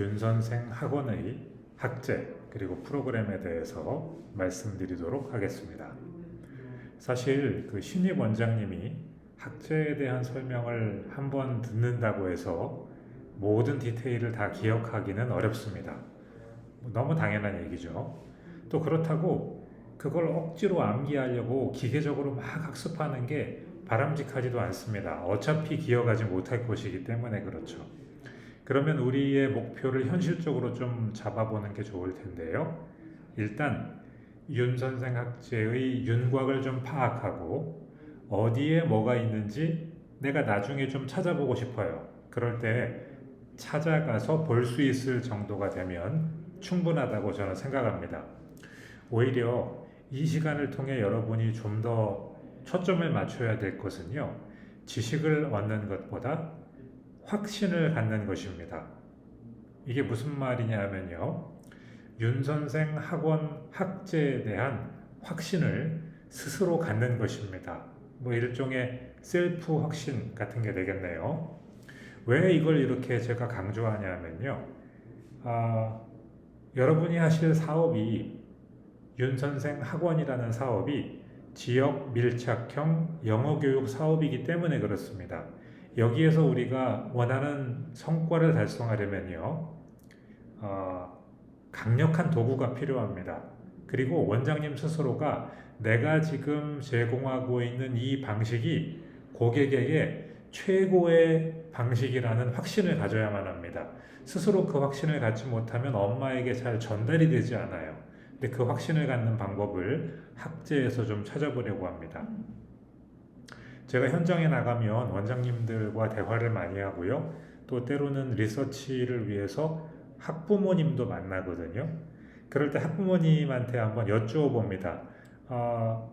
윤 선생 학원의 학제 그리고 프로그램에 대해서 말씀드리도록 하겠습니다. 사실 그 신입 원장님이 학제에 대한 설명을 한번 듣는다고 해서 모든 디테일을 다 기억하기는 어렵습니다. 너무 당연한 얘기죠. 또 그렇다고 그걸 억지로 암기하려고 기계적으로 막 학습하는 게 바람직하지도 않습니다. 어차피 기억하지 못할 것이기 때문에 그렇죠. 그러면 우리의 목표를 현실적으로 좀 잡아보는 게 좋을 텐데요. 일단 윤 선생 학제의 윤곽을 좀 파악하고 어디에 뭐가 있는지 내가 나중에 좀 찾아보고 싶어요. 그럴 때 찾아가서 볼 수 있을 정도가 되면 충분하다고 저는 생각합니다. 오히려 이 시간을 통해 여러분이 좀 더 초점을 맞춰야 될 것은요, 지식을 얻는 것보다 확신을 갖는 것입니다. 이게 무슨 말이냐면요, 윤 선생 학원 학제에 대한 확신을 스스로 갖는 것입니다. 뭐 일종의 셀프 확신 같은 게 되겠네요. 왜 이걸 이렇게 제가 강조하냐면요, 여러분이 하실 사업이 윤 선생 학원이라는 사업이 지역 밀착형 영어교육 사업이기 때문에 그렇습니다. 여기에서 우리가 원하는 성과를 달성하려면요, 강력한 도구가 필요합니다. 그리고 원장님 스스로가 내가 지금 제공하고 있는 이 방식이 고객에게 최고의 방식이라는 확신을 가져야만 합니다. 스스로 그 확신을 갖지 못하면 엄마에게 잘 전달이 되지 않아요. 근데 그 확신을 갖는 방법을 학제에서 좀 찾아보려고 합니다. 제가 현장에 나가면 원장님들과 대화를 많이 하고요. 또 때로는 리서치를 위해서 학부모님도 만나거든요. 그럴 때 학부모님한테 한번 여쭈어봅니다.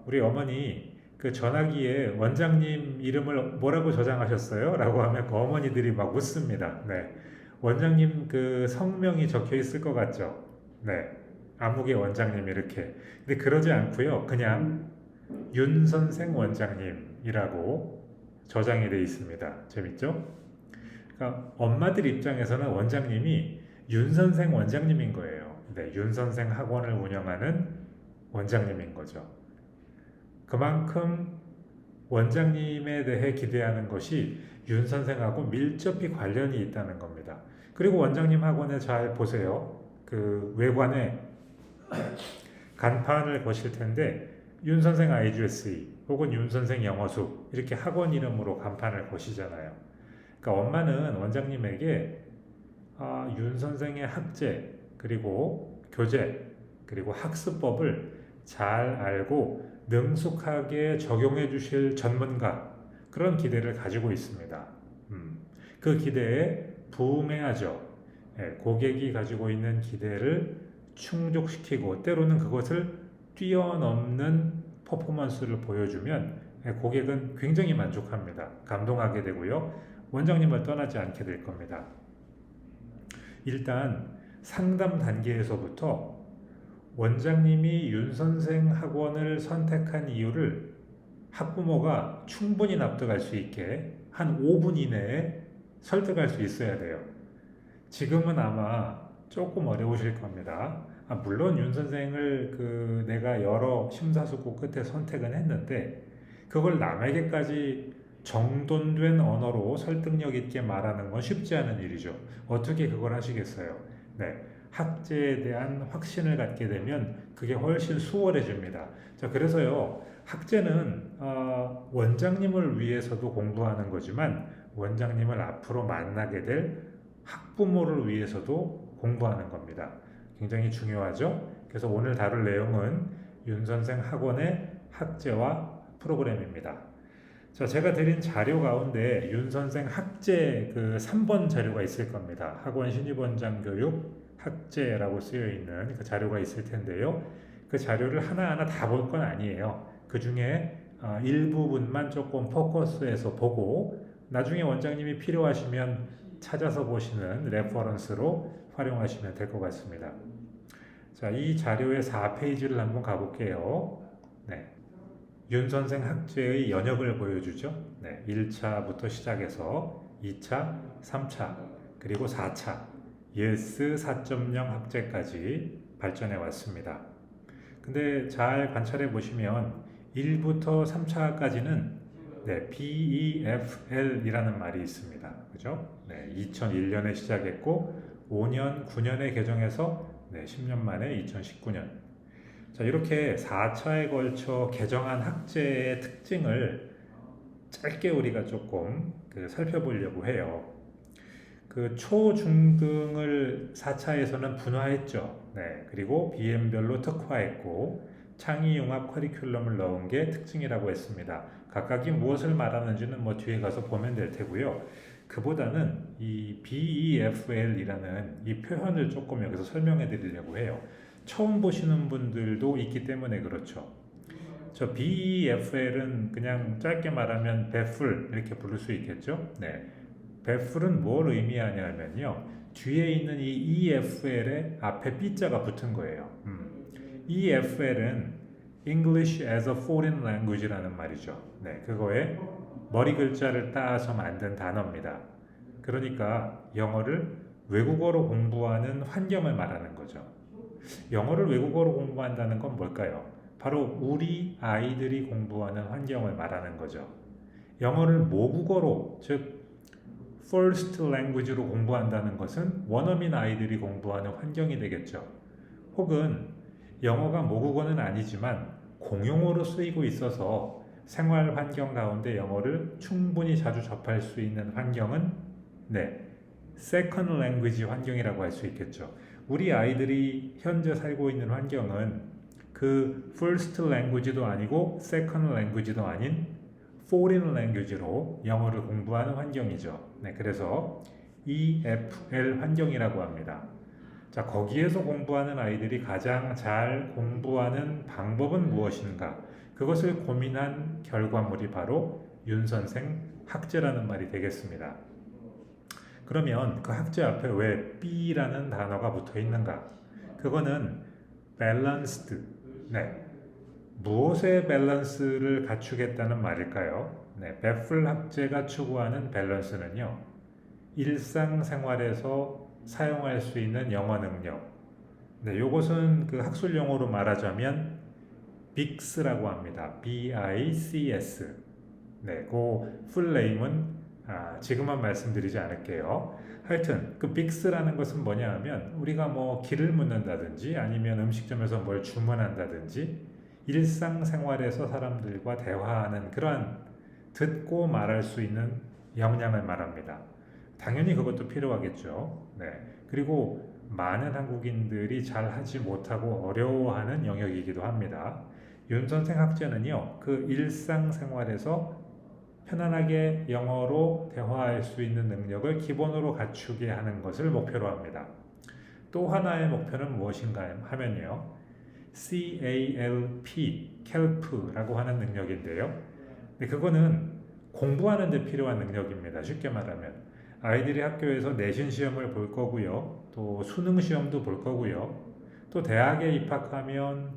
우리 어머니 그 전화기에 원장님 이름을 뭐라고 저장하셨어요? 라고 하면 그 어머니들이 막 웃습니다. 네. 원장님 그 성명이 적혀 있을 것 같죠? 네. 아무개 원장님 이렇게. 근데 그러지 않고요. 그냥 윤 선생 원장님이라고 저장이 되어 있습니다. 재밌죠? 그러니까 엄마들 입장에서는 원장님이 윤 선생 원장님인 거예요. 네, 윤 선생 학원을 운영하는 원장님인 거죠. 그만큼 원장님에 대해 기대하는 것이 윤 선생하고 밀접히 관련이 있다는 겁니다. 그리고 원장님 학원에 잘 보세요. 그 외관에 간판을 거실 텐데 윤 선생 IGSE 혹은 윤 선생 영어숲 이렇게 학원 이름으로 간판을 거시잖아요. 그러니까 엄마는 원장님에게 윤 선생의 학제 그리고 교재 그리고 학습법을 잘 알고 능숙하게 적용해 주실 전문가 그런 기대를 가지고 있습니다. 그 기대에 부응해야죠. 고객이 가지고 있는 기대를 충족시키고 때로는 그것을 뛰어넘는 퍼포먼스를 보여주면 고객은 굉장히 만족합니다. 감동하게 되고요. 원장님을 떠나지 않게 될 겁니다. 일단 상담 단계에서부터 원장님이 윤 선생 학원을 선택한 이유를 학부모가 충분히 납득할 수 있게 한 5분 이내에 설득할 수 있어야 돼요. 지금은 아마 조금 어려우실 겁니다. 물론 윤 선생을 내가 여러 심사숙고 끝에 선택은 했는데 그걸 남에게까지 정돈된 언어로 설득력 있게 말하는 건 쉽지 않은 일이죠. 어떻게 그걸 하시겠어요? 네, 학제에 대한 확신을 갖게 되면 그게 훨씬 수월해집니다. 자, 그래서요, 학제는 원장님을 위해서도 공부하는 거지만 원장님을 앞으로 만나게 될 학부모를 위해서도 공부하는 겁니다. 굉장히 중요하죠. 그래서 오늘 다룰 내용은 윤 선생 학원의 학제와 프로그램입니다. 자, 제가 드린 자료 가운데 윤 선생 학제 그 3번 자료가 있을 겁니다. 학원 신입원장 교육 학제라고 쓰여 있는 그 자료가 있을 텐데요. 그 자료를 하나하나 다 볼 건 아니에요. 그 중에 일부분만 조금 포커스해서 보고 나중에 원장님이 필요하시면 찾아서 보시는 레퍼런스로 활용하시면 될 것 같습니다. 자, 이 자료의 4페이지를 한번 가볼게요. 네. 윤 선생 학제의 연역을 보여주죠. 네. 1차부터 시작해서 2차, 3차, 그리고 4차 예스 4.0 학제까지 발전해 왔습니다. 근데 잘 관찰해 보시면 1부터 3차까지는 BEFL이라는 말이 있습니다. 그죠? 2001년에 시작했고 5년, 9년에 개정해서 10년 만에 2019년. 자, 이렇게 4차에 걸쳐 개정한 학제의 특징을 짧게 우리가 조금 살펴보려고 해요. 그 초, 중등을 4차에서는 분화했죠. 그리고 BM별로 특화했고 창의융합 커리큘럼을 넣은 게 특징이라고 했습니다. 각각이 무엇을 말하는지는 뭐 뒤에 가서 보면 될 테고요. 그보다는 이 BEFL이라는 이 표현을 조금 여기서 설명해 드리려고 해요. 처음 보시는 분들도 있기 때문에 그렇죠. 저 BEFL은 그냥 짧게 말하면 베풀 이렇게 부를 수 있겠죠. 베풀은 뭘 의미하냐면요. 뒤에 있는 이 EFL에 앞에 B자가 붙은 거예요. EFL은 English as a Foreign Language라는 말이죠. 그거에 머리 글자를 따서 만든 단어입니다. 그러니까 영어를 외국어로 공부하는 환경을 말하는 거죠. 영어를 외국어로 공부한다는 건 뭘까요? 바로 우리 아이들이 공부하는 환경을 말하는 거죠. 영어를 모국어로, 즉 first language로 공부한다는 것은 원어민 아이들이 공부하는 환경이 되겠죠. 혹은 영어가 모국어는 아니지만 공용어로 쓰이고 있어서 생활 환경 가운데 영어를 충분히 자주 접할 수 있는 환경은 second language 환경이라고 할 수 있겠죠. 우리 아이들이 현재 살고 있는 환경은 그 first language도 아니고 second language도 아닌 foreign language로 영어를 공부하는 환경이죠. 그래서 EFL 환경이라고 합니다. 자, 거기에서 공부하는 아이들이 가장 잘 공부하는 방법은 무엇인가? 그것을 고민한 결과물이 바로 윤선생 학제라는 말이 되겠습니다. 그러면 그 학제 앞에 왜 B라는 단어가 붙어 있는가? 그거는 balanced, 무엇의 밸런스를 갖추겠다는 말일까요? 베풀 학제가 추구하는 밸런스는요, 일상생활에서 사용할 수 있는 영어 능력. 요것은 그 학술 용어로 말하자면 BICS라고 합니다. BICS. 그 풀네임은 지금은 말씀드리지 않을게요. 하여튼 그 BICS라는 것은 뭐냐 하면 우리가 뭐 길을 묻는다든지 아니면 음식점에서 뭘 주문한다든지 일상생활에서 사람들과 대화하는 그러한 듣고 말할 수 있는 역량을 말합니다. 당연히 그것도 필요하겠죠. 그리고 많은 한국인들이 잘 하지 못하고 어려워하는 영역이기도 합니다. 윤선생 학제는요, 그 일상생활에서 편안하게 영어로 대화할 수 있는 능력을 기본으로 갖추게 하는 것을 목표로 합니다. 또 하나의 목표는 무엇인가 하면요, CALP, CALP라고 하는 능력인데요. 그거는 공부하는 데 필요한 능력입니다. 쉽게 말하면 아이들이 학교에서 내신 시험을 볼 거고요. 또 수능 시험도 볼 거고요. 또 대학에 입학하면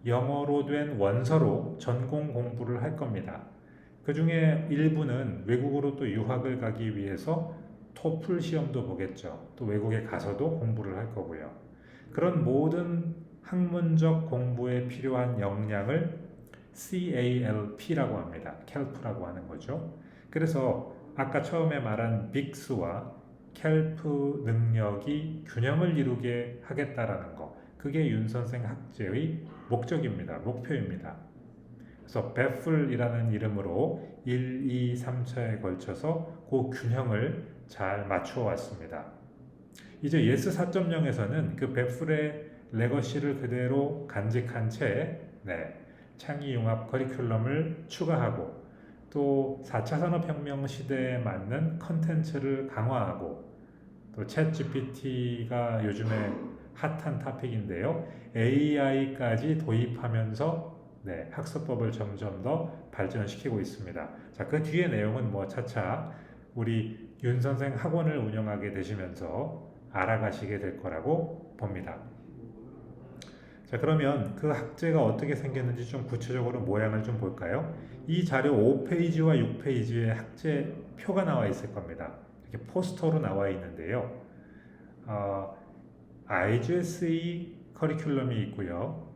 영어로 된 원서로 전공 공부를 할 겁니다. 그 중에 일부는 외국으로 또 유학을 가기 위해서 토플 시험도 보겠죠. 또 외국에 가서도 공부를 할 거고요. 그런 모든 학문적 공부에 필요한 역량을 CALP라고 합니다. CALP라고 하는 거죠. 그래서 아까 처음에 말한 빅스와 캘프 능력이 균형을 이루게 하겠다라는 거, 그게 윤선생 학제의 목적입니다. 목표입니다. 그래서 베풀이라는 이름으로 1, 2, 3차에 걸쳐서 그 균형을 잘 맞추어 왔습니다. 이제 예스 4.0에서는 그 베풀의 레거시를 그대로 간직한 채 창의융합 커리큘럼을 추가하고 또 4차 산업혁명 시대에 맞는 컨텐츠를 강화하고 또 챗GPT가 요즘에 핫한 토픽인데요. AI까지 도입하면서 학습법을 점점 더 발전시키고 있습니다. 자, 그 뒤에 내용은 뭐 차차 우리 윤 선생 학원을 운영하게 되시면서 알아가시게 될 거라고 봅니다. 자, 그러면 그 학제가 어떻게 생겼는지 좀 구체적으로 모양을 좀 볼까요? 이 자료 5페이지와 6페이지에 학제 표가 나와 있을 겁니다. 이렇게 포스터로 나와 있는데요. 어, IGSE 커리큘럼이 있고요.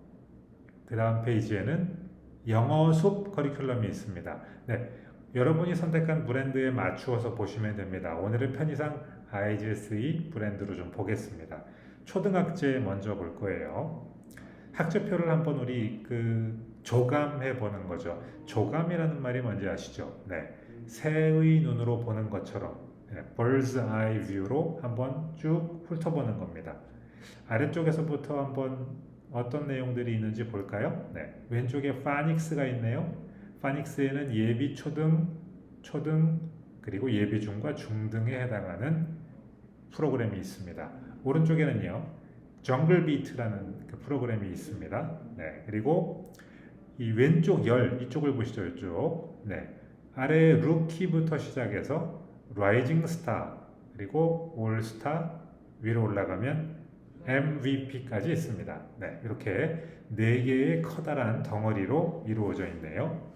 그 다음 페이지에는 영어 수업 커리큘럼이 있습니다. 네, 여러분이 선택한 브랜드에 맞추어서 보시면 됩니다. 오늘은 편의상 IGSE 브랜드로 좀 보겠습니다. 초등학제 먼저 볼 거예요. 학제표를 한번 우리 조감해 보는 거죠. 조감이라는 말이 뭔지 아시죠? 네, 새의 눈으로 보는 것처럼 네, bird's eye view로 한번 쭉 훑어보는 겁니다. 아래쪽에서부터 한번 어떤 내용들이 있는지 볼까요? 네, 왼쪽에 파닉스가 있네요. 파닉스에는 예비 초등, 초등 그리고 예비 중과 중등에 해당하는 프로그램이 있습니다. 오른쪽에는요, 정글 비트라는 그 프로그램이 있습니다. 네, 그리고 이 왼쪽 열 이쪽을 보시죠, 이쪽. 네, 아래 루키부터 시작해서 라이징 스타 그리고 올스타 위로 올라가면 MVP까지 있습니다. 네, 이렇게 네 개의 커다란 덩어리로 이루어져 있네요.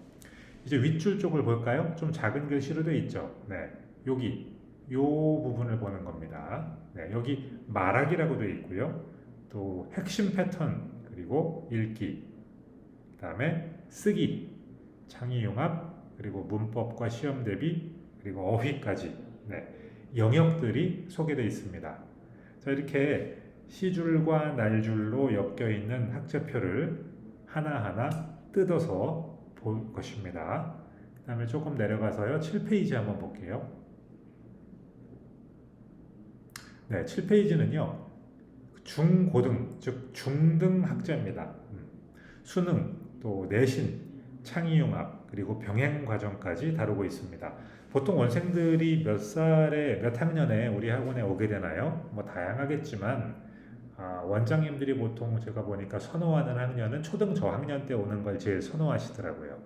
이제 윗줄 쪽을 볼까요? 좀 작은 글씨로 되어 있죠. 네, 여기 요 부분을 보는 겁니다. 네, 여기 말하기라고 되어 있고요. 또 핵심 패턴 그리고 읽기, 그 다음에 쓰기, 창의융합 그리고 문법과 시험 대비 그리고 어휘까지 네, 영역들이 소개되어 있습니다. 자, 이렇게 시줄과 날줄로 엮여 있는 학제표를 하나하나 뜯어서 볼 것입니다. 그 다음에 조금 내려가서요. 7페이지 한번 볼게요. 네, 7페이지는요. 중고등, 즉 중등 학제입니다. 수능, 또 내신, 창의융합, 그리고 병행 과정까지 다루고 있습니다. 보통 원생들이 몇 살에, 몇 학년에 우리 학원에 오게 되나요? 뭐 다양하겠지만 원장님들이 보통 제가 보니까 선호하는 학년은 초등 저학년 때 오는 걸 제일 선호하시더라고요.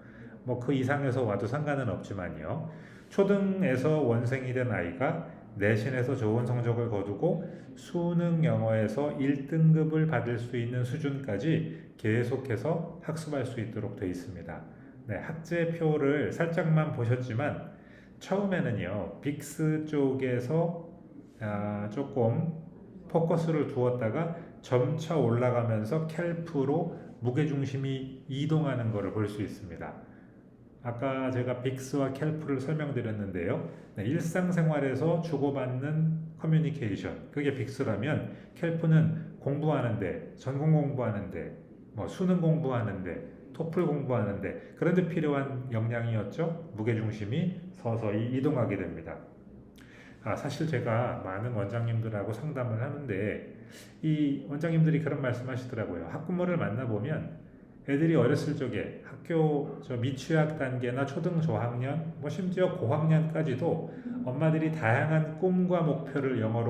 뭐 그 이상에서 와도 상관은 없지만요. 초등에서 원생이 된 아이가 내신에서 좋은 성적을 거두고 수능 영어에서 1등급을 받을 수 있는 수준까지 계속해서 학습할 수 있도록 되어 있습니다. 네, 학제표를 살짝만 보셨지만 처음에는요, 빅스 쪽에서 조금 포커스를 두었다가 점차 올라가면서 캘프로 무게중심이 이동하는 것을 볼 수 있습니다. 아까 제가 빅스와 캘프를 설명드렸는데요. 네, 일상생활에서 주고받는 커뮤니케이션, 그게 빅스라면 캘프는 공부하는데, 전공 공부하는데, 뭐 수능 공부하는데, 토플 공부하는데 그런데 필요한 역량이었죠. 무게중심이 서서히 이동하게 됩니다. 사실 제가 많은 원장님들하고 상담을 하는데 이 원장님들이 그런 말씀하시더라고요. 학부모를 만나보면 애들이 어렸을 적에 학교 미취학 단계나 초등 저학년, 뭐 심지어 고학년까지도 엄마들이 다양한 꿈과 목표를 영어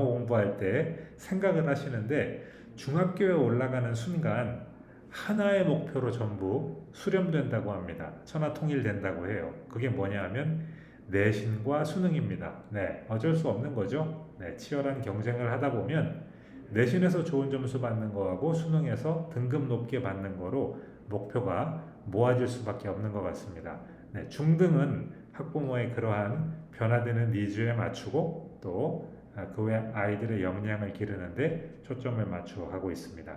공부할 때 생각을 하시는데 중학교에 올라가는 순간 하나의 목표로 전부 수렴된다고 합니다. 천하통일된다고 해요. 그게 뭐냐 하면 내신과 수능입니다. 네, 어쩔 수 없는 거죠. 네, 치열한 경쟁을 하다 보면 내신에서 좋은 점수 받는 거하고 수능에서 등급 높게 받는 거로 목표가 모아질 수밖에 없는 것 같습니다. 네, 중등은 학부모의 그러한 변화되는 니즈에 맞추고 또 그 외 아이들의 역량을 기르는데 초점을 맞추어 가고 있습니다.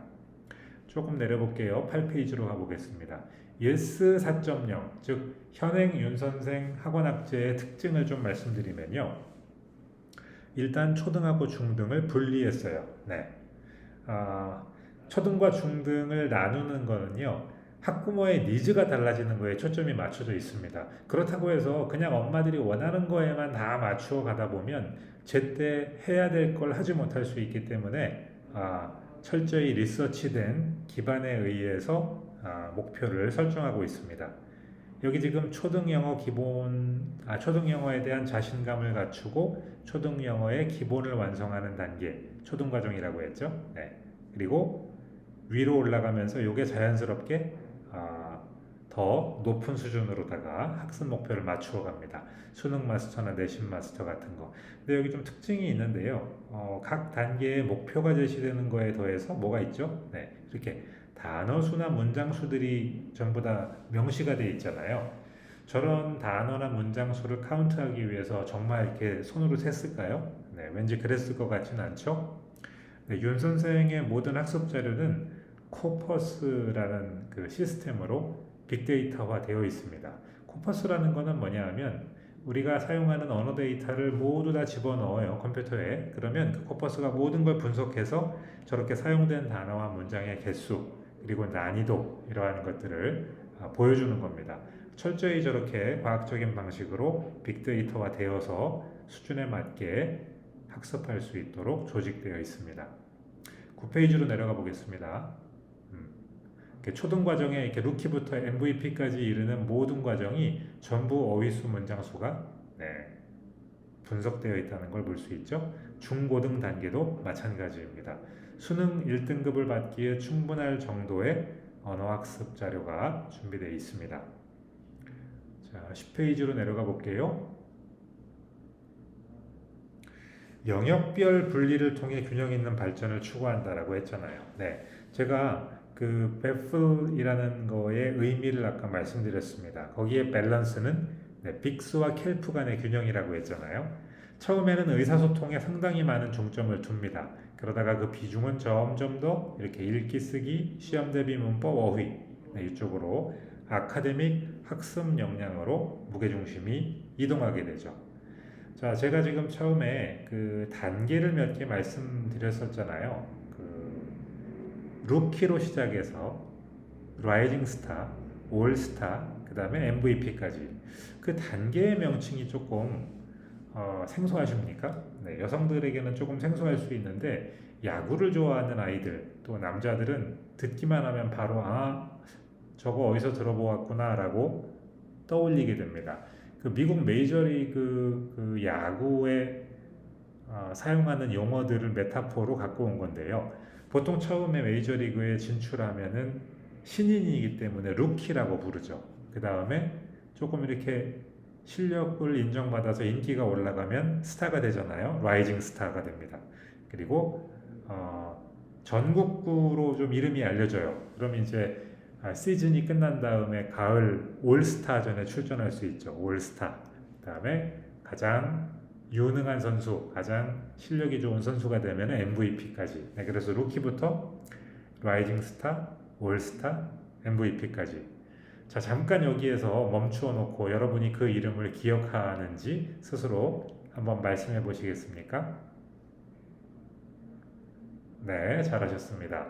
조금 내려볼게요. 8페이지로 가보겠습니다. 예스 4.0, 즉 현행 윤선생 학원학제의 특징을 좀 말씀드리면요. 일단 초등하고 중등을 분리했어요. 네. 초등과 중등을 나누는 거는요. 학부모의 니즈가 달라지는 거에 초점이 맞춰져 있습니다. 그렇다고 해서 그냥 엄마들이 원하는 거에만 다 맞추어 가다 보면 제때 해야 될 걸 하지 못할 수 있기 때문에 철저히 리서치된 기반에 의해서 목표를 설정하고 있습니다. 여기 지금 초등 영어에 대한 자신감을 갖추고 초등 영어의 기본을 완성하는 단계, 초등 과정이라고 했죠. 네. 그리고 위로 올라가면서 이게 자연스럽게 더 높은 수준으로다가 학습 목표를 맞추어 갑니다. 수능 마스터나 내신 마스터 같은 거. 근데 여기 좀 특징이 있는데요. 각 단계의 목표가 제시되는 거에 더해서 뭐가 있죠? 네, 이렇게 단어 수나 문장 수들이 전부 다 명시가 되어 있잖아요. 저런 단어나 문장 수를 카운트하기 위해서 정말 이렇게 손으로 셌을까요? 네, 왠지 그랬을 것 같지는 않죠? 네, 윤 선생의 모든 학습 자료는 코퍼스라는 그 시스템으로 빅데이터화 되어 있습니다. 코퍼스라는 거는 뭐냐 하면 우리가 사용하는 언어 데이터를 모두 다 집어넣어요, 컴퓨터에. 그러면 그 코퍼스가 모든 걸 분석해서 저렇게 사용된 단어와 문장의 개수, 그리고 난이도, 이러한 것들을 보여주는 겁니다. 철저히 저렇게 과학적인 방식으로 빅데이터화 되어서 수준에 맞게 학습할 수 있도록 조직되어 있습니다. 9페이지로 내려가 보겠습니다. 초등 과정에 이렇게 루키부터 MVP까지 이르는 모든 과정이 전부 어휘수 문장수가 분석되어 있다는 걸 볼 수 있죠. 중고등 단계도 마찬가지입니다. 수능 1등급을 받기에 충분할 정도의 언어학습 자료가 준비되어 있습니다. 자, 10페이지로 내려가 볼게요. 영역별 분리를 통해 균형 있는 발전을 추구한다라고 했잖아요. 네, 제가 그 베플이라는 거의 의미를 아까 말씀드렸습니다. 거기에 밸런스는 빅스와 켈프 간의 균형이라고 했잖아요. 처음에는 의사소통에 상당히 많은 중점을 둡니다. 그러다가 그 비중은 점점 더 이렇게 읽기, 쓰기, 시험 대비 문법, 어휘 이쪽으로 아카데믹 학습 역량으로 무게중심이 이동하게 되죠. 자, 제가 지금 처음에 그 단계를 몇 개 말씀드렸었잖아요. 그 루키로 시작해서 라이징 스타, 올 스타, 그 다음에 MVP까지 그 단계의 명칭이 조금 생소하십니까? 네, 여성들에게는 조금 생소할 수 있는데 야구를 좋아하는 아이들 또 남자들은 듣기만 하면 바로 저거 어디서 들어보았구나 라고 떠올리게 됩니다. 그 미국 메이저리그 그 야구에 사용하는 용어들을 메타포로 갖고 온 건데요. 보통 처음에 메이저리그에 진출하면은 신인이기 때문에 루키라고 부르죠. 그 다음에 조금 이렇게 실력을 인정받아서 인기가 올라가면 스타가 되잖아요. 라이징 스타가 됩니다. 그리고 전국구로 좀 이름이 알려져요. 그럼 이제 시즌이 끝난 다음에 가을 올스타전에 출전할 수 있죠. 올스타. 그 다음에 가장 유능한 선수, 가장 실력이 좋은 선수가 되면 MVP까지. 네, 그래서 루키부터 라이징 스타, 올스타, MVP까지. 자, 잠깐 여기에서 멈추어 놓고 여러분이 그 이름을 기억하는지 스스로 한번 말씀해 보시겠습니까? 네, 잘하셨습니다.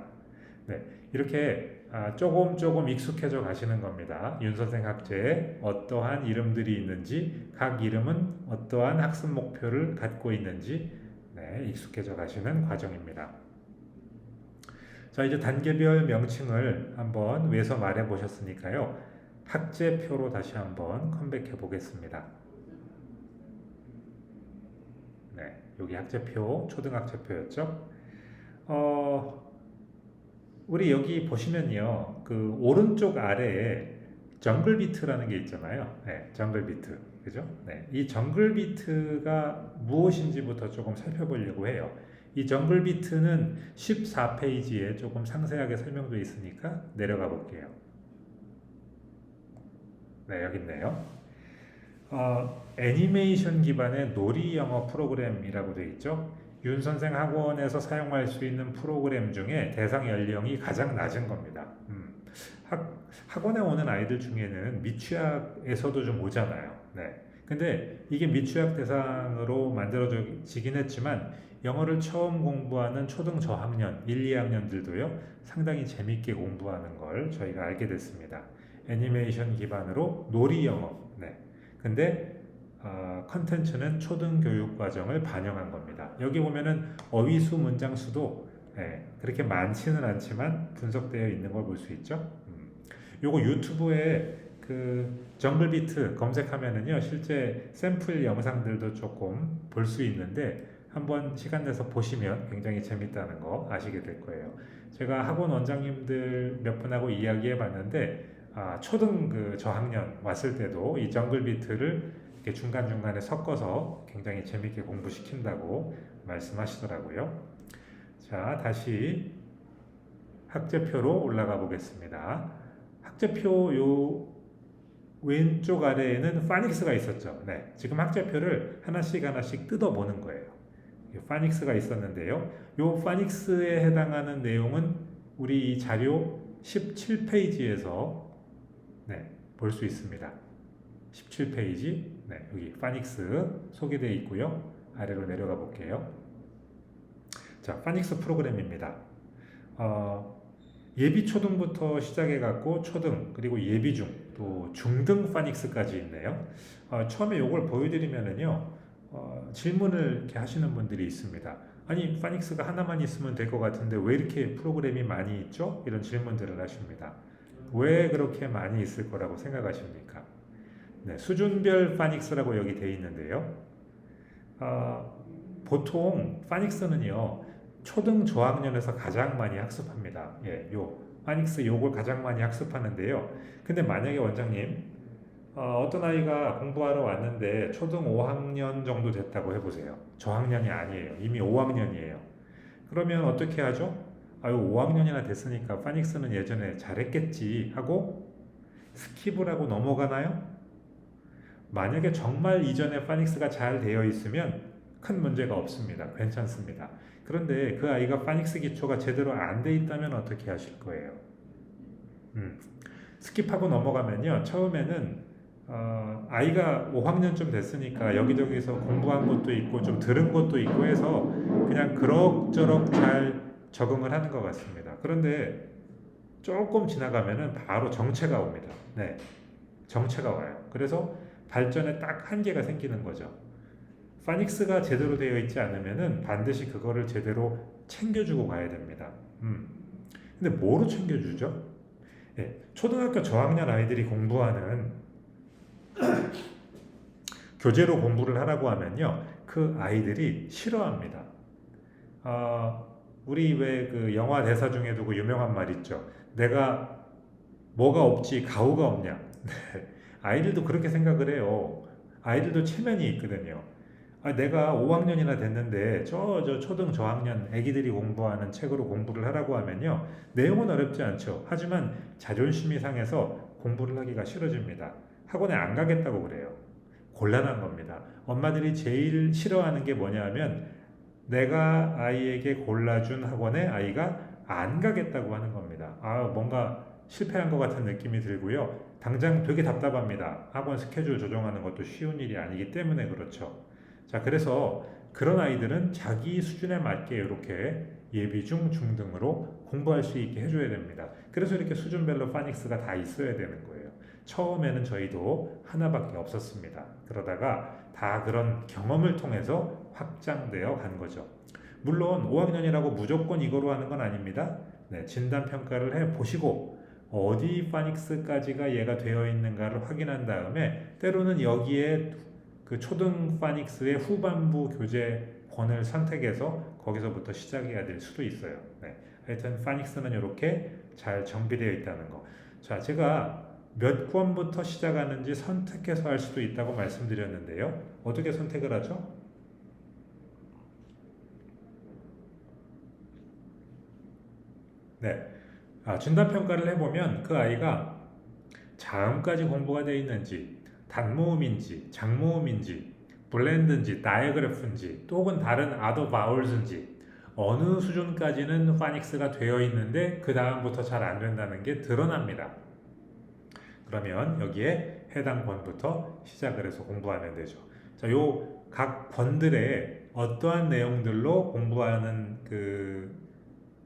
네, 이렇게 조금 익숙해져 가시는 겁니다. 윤선생 학제에 어떠한 이름들이 있는지, 각 이름은 어떠한 학습 목표를 갖고 있는지 익숙해져 가시는 과정입니다. 자, 이제 단계별 명칭을 한번 외서 말해 보셨으니까요. 학제표로 다시 한번 컴백해 보겠습니다. 네, 여기 학제표, 초등학제표였죠. 우리 여기 보시면요, 그 오른쪽 아래에 정글 비트라는 게 있잖아요. 네, 정글 비트, 그죠? 네, 이 정글 비트가 무엇인지부터 조금 살펴보려고 해요. 이 정글 비트는 14페이지에 조금 상세하게 설명되어 있으니까 내려가 볼게요. 네, 여기 있네요. 애니메이션 기반의 놀이 영어 프로그램이라고 되어 있죠. 윤 선생 학원에서 사용할 수 있는 프로그램 중에 대상 연령이 가장 낮은 겁니다. 학원에 오는 아이들 중에는 미취학에서도 좀 오잖아요. 네. 근데 이게 미취학 대상으로 만들어지긴 했지만 영어를 처음 공부하는 초등 저학년, 1, 2학년들도요, 상당히 재밌게 공부하는 걸 저희가 알게 됐습니다. 애니메이션 기반으로 놀이 영어. 네. 근데 컨텐츠는 초등교육 과정을 반영한 겁니다. 여기 보면은 어휘수 문장수도 그렇게 많지는 않지만 분석되어 있는 걸 볼 수 있죠. 요거 유튜브에 그 정글 비트 검색하면은요, 실제 샘플 영상들도 조금 볼 수 있는데 한번 시간 내서 보시면 굉장히 재밌다는 거 아시게 될 거예요. 제가 학원 원장님들 몇 분하고 이야기해 봤는데 초등 그 저학년 왔을 때도 이 정글 비트를 이렇게 중간중간에 섞어서 굉장히 재밌게 공부시킨다고 말씀하시더라고요. 자, 다시 학제표로 올라가 보겠습니다. 학제표 요 왼쪽 아래에는 파닉스가 있었죠. 네, 지금 학제표를 하나씩 뜯어보는 거예요. 파닉스가 있었는데요. 요 파닉스에 해당하는 내용은 우리 이 자료 17페이지에서 볼 수 있습니다. 17페이지 여기 파닉스 소개되어 있고요. 아래로 내려가 볼게요. 자, 파닉스 프로그램입니다. 예비 초등부터 시작해 갖고 초등 그리고 예비 중 또 중등 파닉스까지 있네요. 처음에 이걸 보여드리면은요 질문을 이렇게 하시는 분들이 있습니다. 아니 파닉스가 하나만 있으면 될 것 같은데 왜 이렇게 프로그램이 많이 있죠? 이런 질문들을 하십니다. 왜 그렇게 많이 있을 거라고 생각하십니까? 수준별 파닉스라고 여기 되어 있는데요. 보통 파닉스는요 초등 저학년에서 가장 많이 학습합니다. 요 파닉스 요걸 가장 많이 학습하는데요. 근데 만약에 원장님 어떤 아이가 공부하러 왔는데 초등 5학년 정도 됐다고 해보세요. 저학년이 아니에요. 이미 5학년이에요. 그러면 어떻게 하죠? 아유 5학년이나 됐으니까 파닉스는 예전에 잘했겠지 하고 스킵을 하고 넘어가나요? 만약에 정말 이전에 파닉스가 잘 되어 있으면 큰 문제가 없습니다. 괜찮습니다. 그런데 그 아이가 파닉스 기초가 제대로 안 돼 있다면 어떻게 하실 거예요? 스킵하고 넘어가면요. 처음에는 아이가 5학년쯤 됐으니까 여기저기서 공부한 것도 있고 좀 들은 것도 있고 해서 그냥 그럭저럭 잘 적응을 하는 것 같습니다. 그런데 조금 지나가면은 바로 정체가 옵니다. 정체가 와요. 그래서 발전에 딱 한계가 생기는 거죠. 파닉스가 제대로 되어 있지 않으면은 반드시 그거를 제대로 챙겨주고 가야 됩니다. 근데 뭐로 챙겨주죠? 초등학교 저학년 아이들이 공부하는 교재로 공부를 하라고 하면요, 그 아이들이 싫어합니다. 우리 왜 그 영화 대사 중에도 그 유명한 말 있죠. 내가 뭐가 없지 가오가 없냐. 아이들도 그렇게 생각을 해요. 아이들도 체면이 있거든요. 내가 5학년이나 됐는데 저 초등 저학년 애기들이 공부하는 책으로 공부를 하라고 하면요. 내용은 어렵지 않죠. 하지만 자존심이 상해서 공부를 하기가 싫어집니다. 학원에 안 가겠다고 그래요. 곤란한 겁니다. 엄마들이 제일 싫어하는 게 뭐냐 하면 내가 아이에게 골라준 학원에 아이가 안 가겠다고 하는 겁니다. 뭔가 실패한 것 같은 느낌이 들고요. 당장 되게 답답합니다. 학원 스케줄 조정하는 것도 쉬운 일이 아니기 때문에 그렇죠. 자, 그래서 그런 아이들은 자기 수준에 맞게 이렇게 예비 중 중등으로 공부할 수 있게 해줘야 됩니다. 그래서 이렇게 수준별로 파닉스가 다 있어야 되는 거예요. 처음에는 저희도 하나밖에 없었습니다. 그러다가 다 그런 경험을 통해서 확장되어 간 거죠. 물론 5학년이라고 무조건 이거로 하는 건 아닙니다. 진단평가를 해보시고 어디 파닉스까지가 얘가 되어 있는가를 확인한 다음에 때로는 여기에 그 초등 파닉스의 후반부 교재권을 선택해서 거기서부터 시작해야 될 수도 있어요. 하여튼 파닉스는 이렇게 잘 정비되어 있다는 거. 자, 제가 몇 권부터 시작하는지 선택해서 할 수도 있다고 말씀드렸는데요. 어떻게 선택을 하죠? 진단평가를 해보면 그 아이가 자음까지 공부가 되어 있는지 단모음인지 장모음인지 블렌드인지 다이그래프인지 또 혹은 다른 아더 바울스인지 어느 수준까지는 파닉스가 되어 있는데 그 다음부터 잘 안 된다는 게 드러납니다. 그러면 여기에 해당 권부터 시작을 해서 공부하면 되죠. 자, 요 각 권들의 어떠한 내용들로 공부하는 그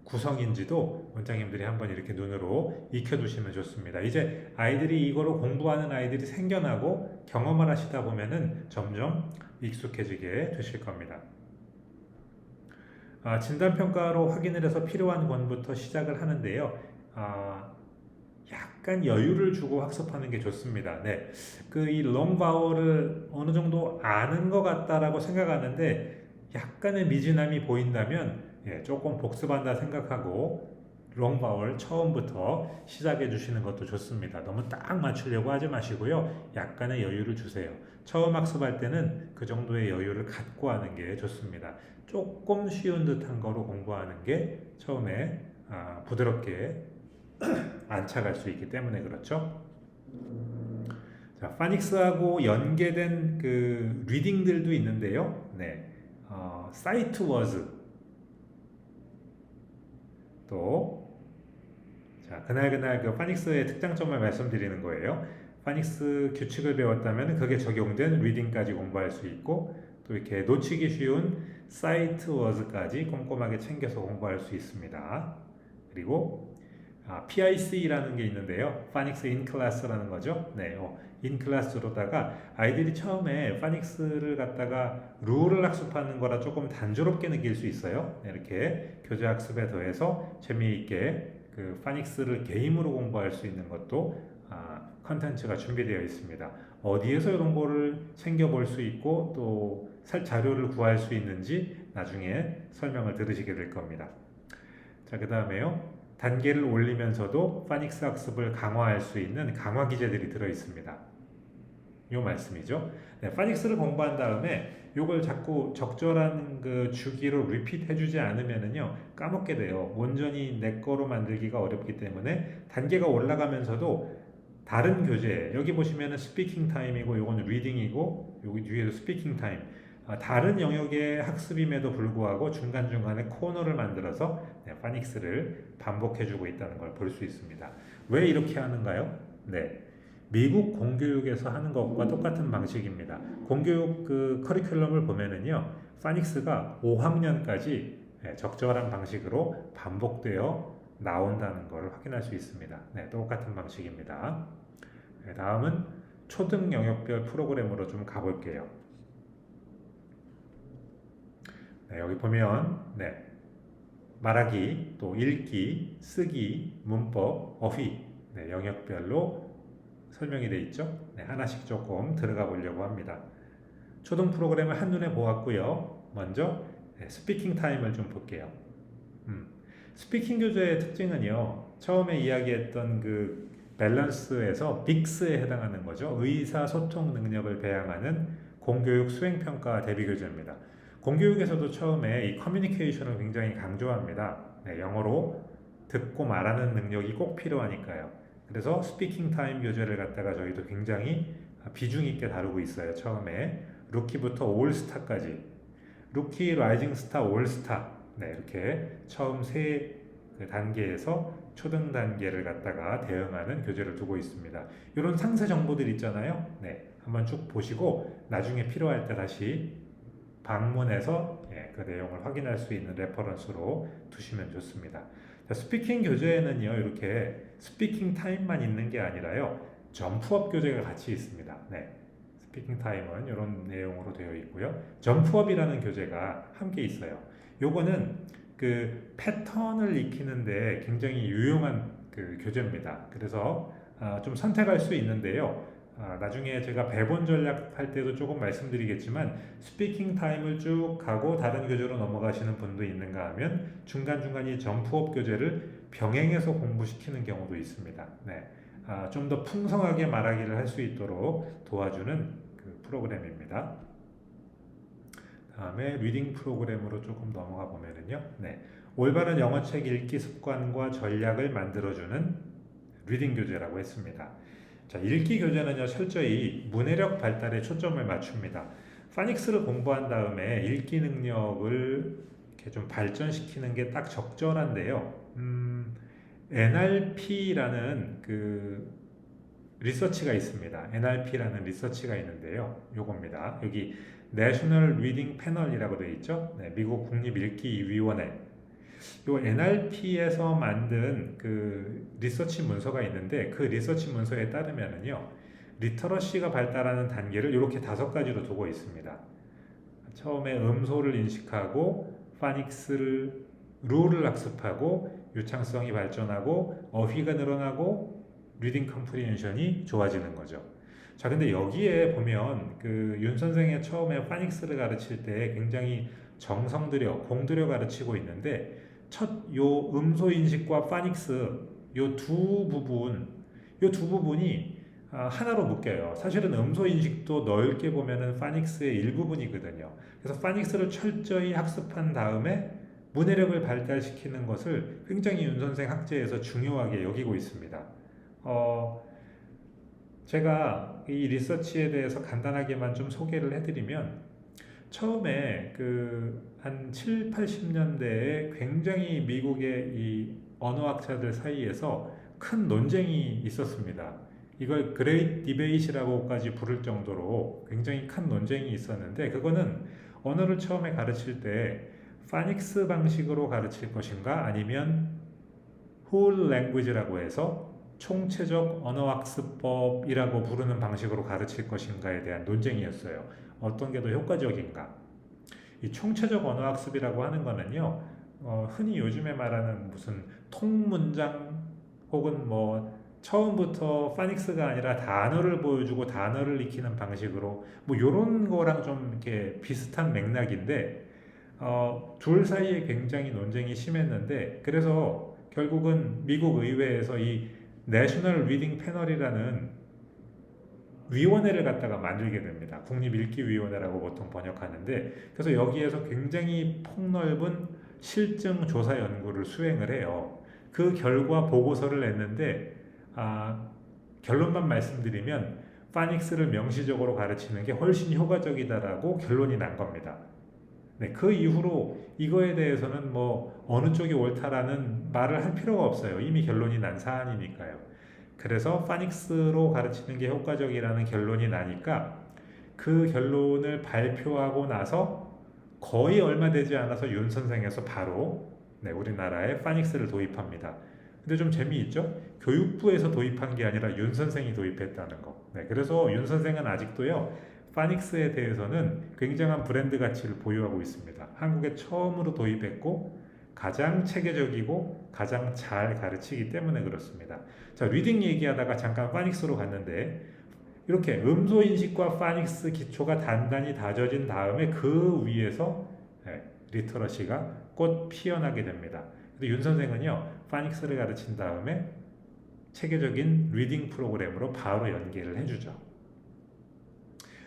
구성인지도 원장님들이 한번 이렇게 눈으로 익혀두시면 좋습니다. 이제 아이들이 이거로 공부하는 아이들이 생겨나고 경험을 하시다 보면은 점점 익숙해지게 되실 겁니다. 진단평가로 확인을 해서 필요한 권부터 시작을 하는데요. 약간 여유를 주고 학습하는 게 좋습니다. 그 이 롱바울을 어느 정도 아는 것 같다라고 생각하는데 약간의 미진함이 보인다면 조금 복습한다 생각하고 롱바울 처음부터 시작해 주시는 것도 좋습니다. 너무 딱 맞추려고 하지 마시고요. 약간의 여유를 주세요. 처음 학습할 때는 그 정도의 여유를 갖고 하는 게 좋습니다. 조금 쉬운 듯한 거로 공부하는 게 처음에 부드럽게 안착할 수 있기 때문에 그렇죠. 자, 파닉스하고 연계된 그 리딩들도 있는데요. sight was 또 자, 그날 그 파닉스의 특장점을 말씀드리는 거예요. 파닉스 규칙을 배웠다면 그게 적용된 리딩까지 공부할 수 있고 또 이렇게 놓치기 쉬운 sight was까지 꼼꼼하게 챙겨서 공부할 수 있습니다. 그리고 PIC라는 게 있는데요. 파닉스 인 클래스라는 거죠. 네, 인 클래스로다가 아이들이 처음에 파닉스를 갖다가 룰을 학습하는 거라 조금 단조롭게 느낄 수 있어요. 네, 이렇게 교재 학습에 더해서 재미있게 그 파닉스를 게임으로 공부할 수 있는 것도 컨텐츠가 준비되어 있습니다. 어디에서 이런 거를 챙겨볼 수 있고 또 자료를 구할 수 있는지 나중에 설명을 들으시게 될 겁니다. 자, 그 다음에요. 단계를 올리면서도 파닉스 학습을 강화할 수 있는 강화 기제들이 들어 있습니다. 요 말씀이죠. 네, 파닉스를 공부한 다음에 요걸 자꾸 적절한 그 주기로 리핏 해주지 않으면은요 까먹게 돼요. 온전히 내 거로 만들기가 어렵기 때문에 단계가 올라가면서도 다른 교재 여기 보시면은 스피킹 타임이고 요건 리딩이고 여기 뒤에도 스피킹 타임 다른 영역의 학습임에도 불구하고 중간중간에 코너를 만들어서 파닉스를 반복해주고 있다는 걸 볼 수 있습니다. 왜 이렇게 하는가요? 네, 미국 공교육에서 하는 것과 똑같은 방식입니다. 공교육 그 커리큘럼을 보면은요, 파닉스가 5학년까지 적절한 방식으로 반복되어 나온다는 걸 확인할 수 있습니다. 네, 똑같은 방식입니다. 네, 다음은 초등 영역별 프로그램으로 좀 가볼게요. 네, 여기 보면 말하기, 또 읽기, 쓰기, 문법, 어휘 영역별로 설명이 되어 있죠. 하나씩 조금 들어가 보려고 합니다. 초등 프로그램을 한눈에 보았고요. 먼저 스피킹 타임을 좀 볼게요. 스피킹 교재의 특징은요. 처음에 이야기했던 그 밸런스에서 빅스에 해당하는 거죠. 의사소통 능력을 배양하는 공교육 수행평가 대비교재입니다. 공교육에서도 처음에 이 커뮤니케이션을 굉장히 강조합니다. 영어로 듣고 말하는 능력이 꼭 필요하니까요. 그래서 스피킹 타임 교재를 갖다가 저희도 굉장히 비중 있게 다루고 있어요. 처음에 루키부터 올스타까지 루키, 라이징 스타, 올스타 이렇게 처음 세 단계에서 초등 단계를 갖다가 대응하는 교재를 두고 있습니다. 이런 상세 정보들 있잖아요. 한번 쭉 보시고 나중에 필요할 때 다시 방문해서 그 내용을 확인할 수 있는 레퍼런스로 두시면 좋습니다. 자, 스피킹 교재에는요 이렇게 스피킹 타임만 있는 게 아니라요 점프업 교재가 같이 있습니다. 스피킹 타임은 이런 내용으로 되어 있고요. 점프업이라는 교재가 함께 있어요. 요거는 그 패턴을 익히는데 굉장히 유용한 그 교재입니다. 그래서 좀 선택할 수 있는데요. 나중에 제가 배분 전략 할 때도 조금 말씀드리겠지만 스피킹 타임을 쭉 가고 다른 교재로 넘어가시는 분도 있는가 하면 중간중간 이 점프업 교재를 병행해서 공부시키는 경우도 있습니다. 좀 더 풍성하게 말하기를 할 수 있도록 도와주는 그 프로그램입니다. 다음에 리딩 프로그램으로 조금 넘어가 보면은요. 올바른 영어책 읽기 습관과 전략을 만들어주는 리딩 교재라고 했습니다. 자, 읽기 교재는요 철저히 문해력 발달에 초점을 맞춥니다. 파닉스를 공부한 다음에 읽기 능력을 이렇게 좀 발전시키는 게 딱 적절한데요. NRP라는 그 리서치가 있습니다. NRP라는 리서치가 있는데요. 요겁니다. 여기 National Reading Panel이라고 되어 있죠. 미국 국립읽기위원회. 요 NRP에서 만든 그 리서치 문서가 있는데 그 리서치 문서에 따르면은요 리터러시가 발달하는 단계를 이렇게 5가지로 두고 있습니다. 처음에 음소를 인식하고 파닉스를 룰을 학습하고 유창성이 발전하고 어휘가 늘어나고 리딩 컴프리hension이 좋아지는 거죠. 자, 근데 여기에 보면 그 윤 선생이 처음에 파닉스를 가르칠 때 굉장히 정성 들여 공들여 가르치고 있는데 요 음소 인식과 파닉스 요 두 부분이 하나로 묶여요. 사실은 음소 인식도 넓게 보면은 파닉스의 일부분이거든요. 그래서 파닉스를 철저히 학습한 다음에 문해력을 발달시키는 것을 굉장히 윤 선생 학제에서 중요하게 여기고 있습니다. 제가 이 리서치에 대해서 간단하게만 좀 소개를 해드리면 처음에 그 한 7, 80년대에 굉장히 미국의 이 언어학자들 사이에서 큰 논쟁이 있었습니다. 이걸 그레이트 디베이트라고까지 부를 정도로 굉장히 큰 논쟁이 있었는데, 그거는 언어를 처음에 가르칠 때 파닉스 방식으로 가르칠 것인가, 아니면 whole language라고 해서 총체적 언어학습법이라고 부르는 방식으로 가르칠 것인가에 대한 논쟁이었어요. 어떤 게 더 효과적인가? 이 총체적 언어학습이라고 하는 거는요, 흔히 요즘에 말하는 무슨 통문장 혹은 뭐 처음부터 파닉스가 아니라 단어를 보여주고 단어를 익히는 방식으로 뭐 요런 거랑 좀 이렇게 비슷한 맥락인데, 둘 사이에 굉장히 논쟁이 심했는데, 그래서 결국은 미국 의회에서 이 내셔널 리딩 패널이라는 위원회를 갖다가 만들게 됩니다. 국립읽기위원회라고 보통 번역하는데, 그래서 여기에서 굉장히 폭넓은 실증 조사 연구를 수행을 해요. 그 결과 보고서를 냈는데, 결론만 말씀드리면 파닉스를 명시적으로 가르치는 게 훨씬 효과적이다라고 결론이 난 겁니다. 네, 그 이후로 이거에 대해서는 뭐 어느 쪽이 옳다라는 말을 할 필요가 없어요. 이미 결론이 난 사안이니까요. 그래서 파닉스로 가르치는 게 효과적이라는 결론이 나니까, 그 결론을 발표하고 나서 거의 얼마 되지 않아서 윤 선생에서 바로 우리나라에 파닉스를 도입합니다. 근데 좀 재미있죠? 교육부에서 도입한 게 아니라 윤 선생이 도입했다는 거. 그래서 윤 선생은 아직도요, 파닉스에 대해서는 굉장한 브랜드 가치를 보유하고 있습니다. 한국에 처음으로 도입했고 가장 체계적이고 가장 잘 가르치기 때문에 그렇습니다. 자, 리딩 얘기하다가 잠깐 파닉스로 갔는데, 이렇게 음소 인식과 파닉스 기초가 단단히 다져진 다음에 그 위에서 리터러시가 꽃 피어나게 됩니다. 근데 윤 선생은요, 파닉스를 가르친 다음에 체계적인 리딩 프로그램으로 바로 연계를 해주죠.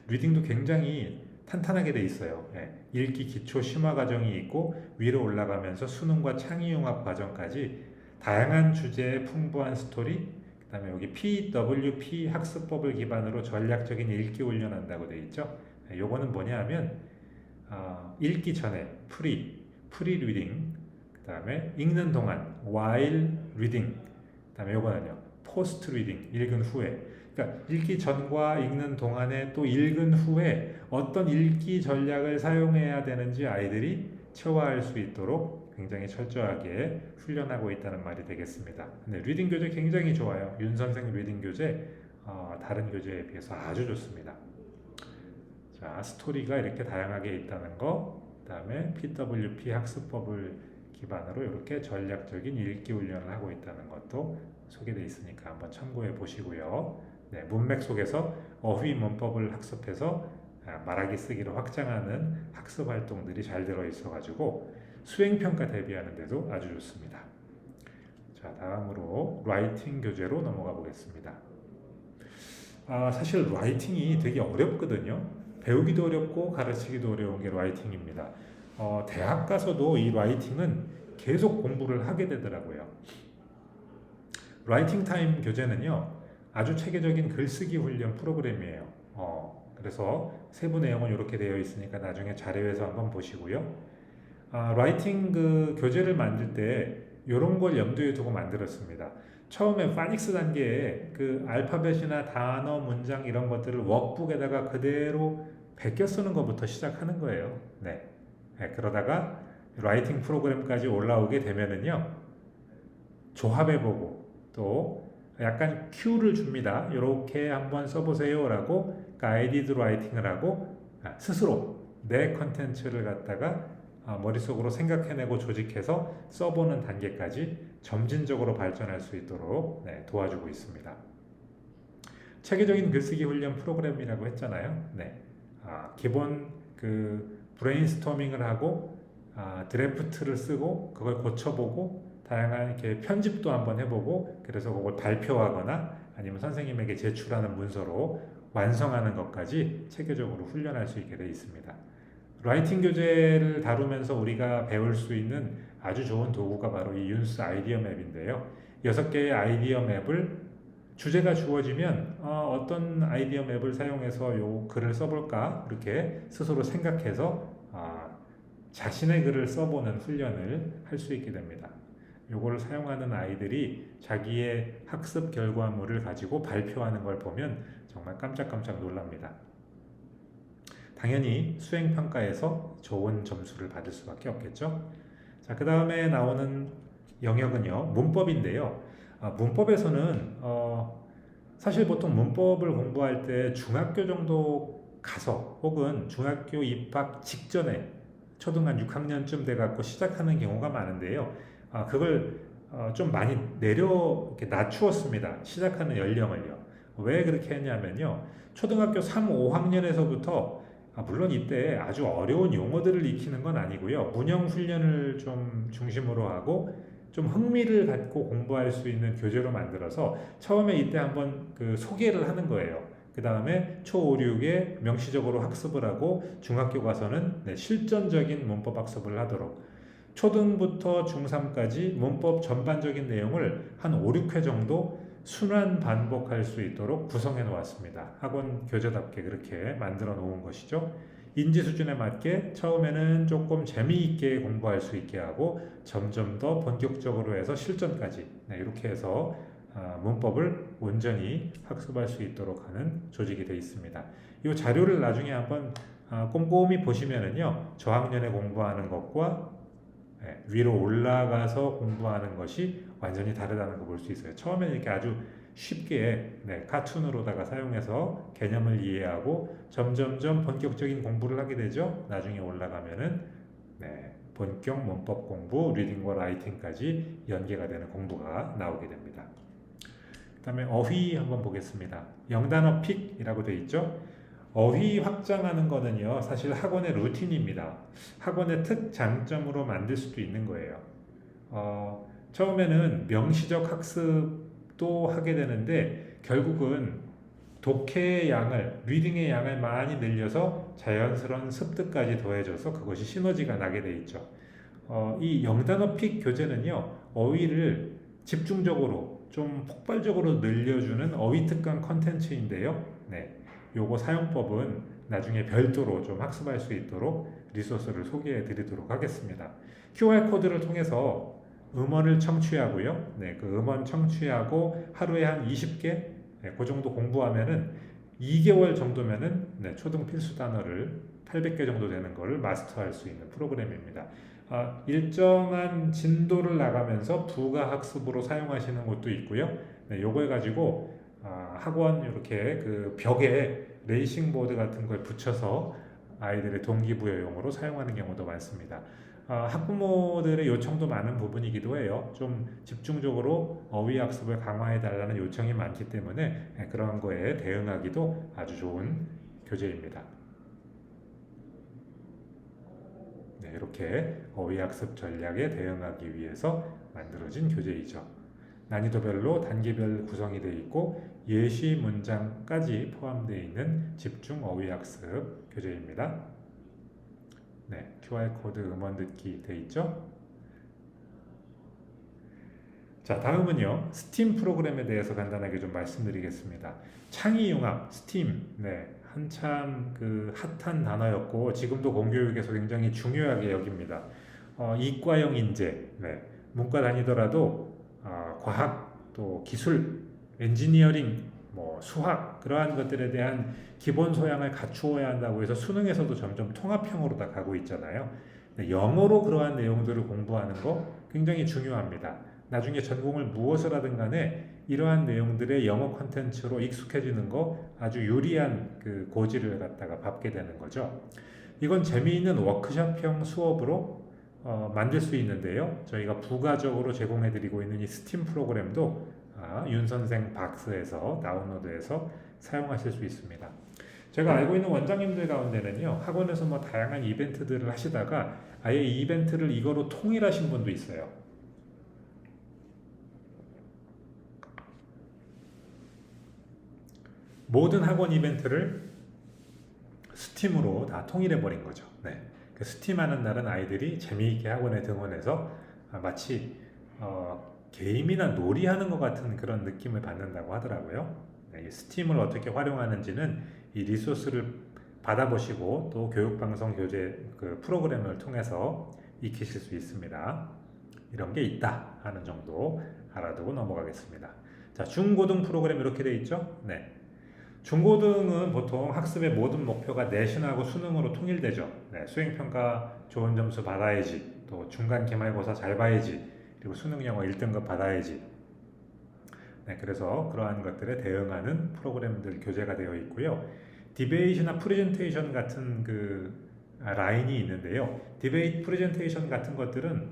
리딩도 굉장히 탄탄하게 돼 있어요. 읽기 기초 심화 과정이 있고, 위로 올라가면서 수능과 창의융합 과정까지 다양한 주제의 풍부한 스토리, 그 다음에 여기 PWP 학습법을 기반으로 전략적인 읽기 훈련한다고 돼 있죠. 요거는 뭐냐 하면, 읽기 전에 프리 리딩, 그 다음에 읽는 동안 while reading, 그 다음에 요거는요 post reading, 읽은 후에. 그러니까 읽기 전과 읽는 동안에 또 읽은 후에 어떤 읽기 전략을 사용해야 되는지 아이들이 체화할 수 있도록 굉장히 철저하게 훈련하고 있다는 말이 되겠습니다. 근데 리딩 교재 굉장히 좋아요. 윤 선생 리딩 교재 다른 교재에 비해서 아주 좋습니다. 자, 스토리가 이렇게 다양하게 있다는 거, 그 다음에 PWP 학습법을 기반으로 이렇게 전략적인 읽기 훈련을 하고 있다는 것도 소개되어 있으니까 한번 참고해 보시고요. 문맥 속에서 어휘 문법을 학습해서 말하기 쓰기를 확장하는 학습 활동들이 잘 들어있어 가지고 수행평가 대비하는 데도 아주 좋습니다. 자, 다음으로 라이팅 교재로 넘어가 보겠습니다. 사실 라이팅이 되게 어렵거든요. 배우기도 어렵고 가르치기도 어려운 게 라이팅입니다. 대학 가서도 이 라이팅은 계속 공부를 하게 되더라고요. 라이팅 타임 교재는요, 아주 체계적인 글쓰기 훈련 프로그램이에요. 그래서 세부 내용은 이렇게 되어 있으니까 나중에 자료에서 한번 보시고요. 라이팅 그 교재를 만들 때 이런 걸 염두에 두고 만들었습니다. 처음에 파닉스 단계에 그 알파벳이나 단어, 문장 이런 것들을 워크북에다가 그대로 베껴 쓰는 것부터 시작하는 거예요. 그러다가 라이팅 프로그램까지 올라오게 되면은요, 조합해보고 또 약간 큐를 줍니다. 이렇게 한번 써보세요라고 가이디드 라이팅을 하고 스스로 내 컨텐츠를 갖다가 머릿속으로 생각해내고 조직해서 써보는 단계까지 점진적으로 발전할 수 있도록 도와주고 있습니다. 체계적인 글쓰기 훈련 프로그램이라고 했잖아요. 기본 그 브레인스토밍을 하고 드래프트를 쓰고 그걸 고쳐보고 다양한 이렇게 편집도 한번 해보고, 그래서 그걸 발표하거나 아니면 선생님에게 제출하는 문서로 완성하는 것까지 체계적으로 훈련할 수 있게 되어 있습니다. 라이팅 교재를 다루면서 우리가 배울 수 있는 아주 좋은 도구가 바로 이 윤스 아이디어 맵인데요. 6개의 아이디어 맵을 주제가 주어지면 어떤 아이디어 맵을 사용해서 요 글을 써볼까 이렇게 스스로 생각해서 자신의 글을 써보는 훈련을 할 수 있게 됩니다. 요거를 사용하는 아이들이 자기의 학습 결과물을 가지고 발표하는 걸 보면 정말 깜짝깜짝 놀랍니다. 당연히 수행평가에서 좋은 점수를 받을 수밖에 없겠죠. 자, 그 다음에 나오는 영역은요, 문법인데요. 문법에서는 사실 보통 문법을 공부할 때 중학교 정도 가서 혹은 중학교 입학 직전에 초등 한 6학년쯤 돼갖고 시작하는 경우가 많은데요. 그걸 좀 많이 이렇게 낮추었습니다. 시작하는 연령을요. 왜 그렇게 했냐면요. 초등학교 3, 5학년에서부터 물론 이때 아주 어려운 용어들을 익히는 건 아니고요. 문형 훈련을 좀 중심으로 하고 좀 흥미를 갖고 공부할 수 있는 교재로 만들어서 처음에 이때 한번 그 소개를 하는 거예요. 그 다음에 초 5, 6에 명시적으로 학습을 하고 중학교 가서는 실전적인 문법 학습을 하도록 초등부터 중3까지 문법 전반적인 내용을 한 5, 6회 정도 순환 반복할 수 있도록 구성해 놓았습니다. 학원 교재답게 그렇게 만들어 놓은 것이죠. 인지 수준에 맞게 처음에는 조금 재미있게 공부할 수 있게 하고 점점 더 본격적으로 해서 실전까지 이렇게 해서 문법을 온전히 학습할 수 있도록 하는 조직이 되어 있습니다. 이 자료를 나중에 한번 꼼꼼히 보시면은요, 저학년에 공부하는 것과 위로 올라가서 공부하는 것이 완전히 다르다는 거 볼 수 있어요. 처음에는 이렇게 아주 쉽게 카툰으로다가 사용해서 개념을 이해하고 점점점 본격적인 공부를 하게 되죠. 나중에 올라가면은 본격 문법 공부, 리딩과 라이팅까지 연계가 되는 공부가 나오게 됩니다. 그 다음에 어휘 한번 보겠습니다. 영단어 픽이라고 되어 있죠. 어휘 확장하는 거는요, 사실 학원의 루틴입니다. 학원의 특장점으로 만들 수도 있는 거예요. 처음에는 명시적 학습도 하게 되는데 결국은 독해의 양을, 리딩의 양을 많이 늘려서 자연스러운 습득까지 더해져서 그것이 시너지가 나게 돼 있죠. 이 영단어 픽 교재는요, 어휘를 집중적으로 좀 폭발적으로 늘려주는 어휘 특강 컨텐츠인데요. 요거 사용법은 나중에 별도로 좀 학습할 수 있도록 리소스를 소개해 드리도록 하겠습니다. QR코드를 통해서 음원을 청취하고요. 그 음원 청취하고 하루에 한 20개, 그 정도 공부하면은 2개월 정도면은 초등 필수 단어를 800개 정도 되는 것을 마스터할 수 있는 프로그램입니다. 일정한 진도를 나가면서 부가 학습으로 사용하시는 것도 있고요. 요걸 가지고 학원 이렇게 그 벽에 레이싱 보드 같은 걸 붙여서 아이들의 동기부여용으로 사용하는 경우도 많습니다. 학부모들의 요청도 많은 부분이기도 해요. 좀 집중적으로 어휘 학습을 강화해 달라는 요청이 많기 때문에 그런 거에 대응하기도 아주 좋은 교재입니다. 이렇게 어휘 학습 전략에 대응하기 위해서 만들어진 교재이죠. 난이도별로 단계별 구성이 되어 있고 예시 문장까지 포함되어 있는 집중 어휘 학습 교재입니다. QR코드 음원 듣기 되어 있죠. 자, 다음은요, 스팀 프로그램에 대해서 간단하게 좀 말씀드리겠습니다. 창의융합, 스팀, 한참 그 핫한 단어였고 지금도 공교육에서 굉장히 중요하게 여깁니다. 이과형 인재, 문과 다니더라도 과학, 또 기술, 엔지니어링, 수학 그러한 것들에 대한 기본 소양을 갖추어야 한다고 해서 수능에서도 점점 통합형으로 다 가고 있잖아요. 영어로 그러한 내용들을 공부하는 거 굉장히 중요합니다. 나중에 전공을 무엇을 하든 간에 이러한 내용들의 영어 콘텐츠로 익숙해지는 거 아주 유리한 그 고지를 갖다가 밟게 되는 거죠. 이건 재미있는 워크숍형 수업으로 만들 수 있는데요. 저희가 부가적으로 제공해드리고 있는 이 스팀 프로그램도 윤선생 박스에서 다운로드해서 사용하실 수 있습니다. 제가 알고 있는 원장님들 가운데는요, 학원에서 다양한 이벤트들을 하시다가 아예 이 이벤트를 이거로 통일하신 분도 있어요. 모든 학원 이벤트를 스팀으로 다 통일해버린 거죠. 그 스팀하는 날은 아이들이 재미있게 학원에 등원해서 마치 게임이나 놀이하는 것 같은 그런 느낌을 받는다고 하더라고요. 네, 이 스팀을 어떻게 활용하는지는 이 리소스를 받아보시고 또 교육방송 교재 그 프로그램을 통해서 익히실 수 있습니다. 이런 게 있다 하는 정도 알아두고 넘어가겠습니다. 자, 중고등 프로그램 이렇게 돼 있죠? 네. 중고등은 보통 학습의 모든 목표가 내신하고 수능으로 통일되죠. 네, 수행평가 좋은 점수 받아야지, 또 중간 기말고사 잘 봐야지, 그리고 수능 영어 1등급 받아야지. 네, 그래서 그러한 것들에 대응하는 프로그램들 교재가 되어 있고요. 디베이트나 프레젠테이션 같은 라인이 있는데요. 디베이트 프레젠테이션 같은 것들은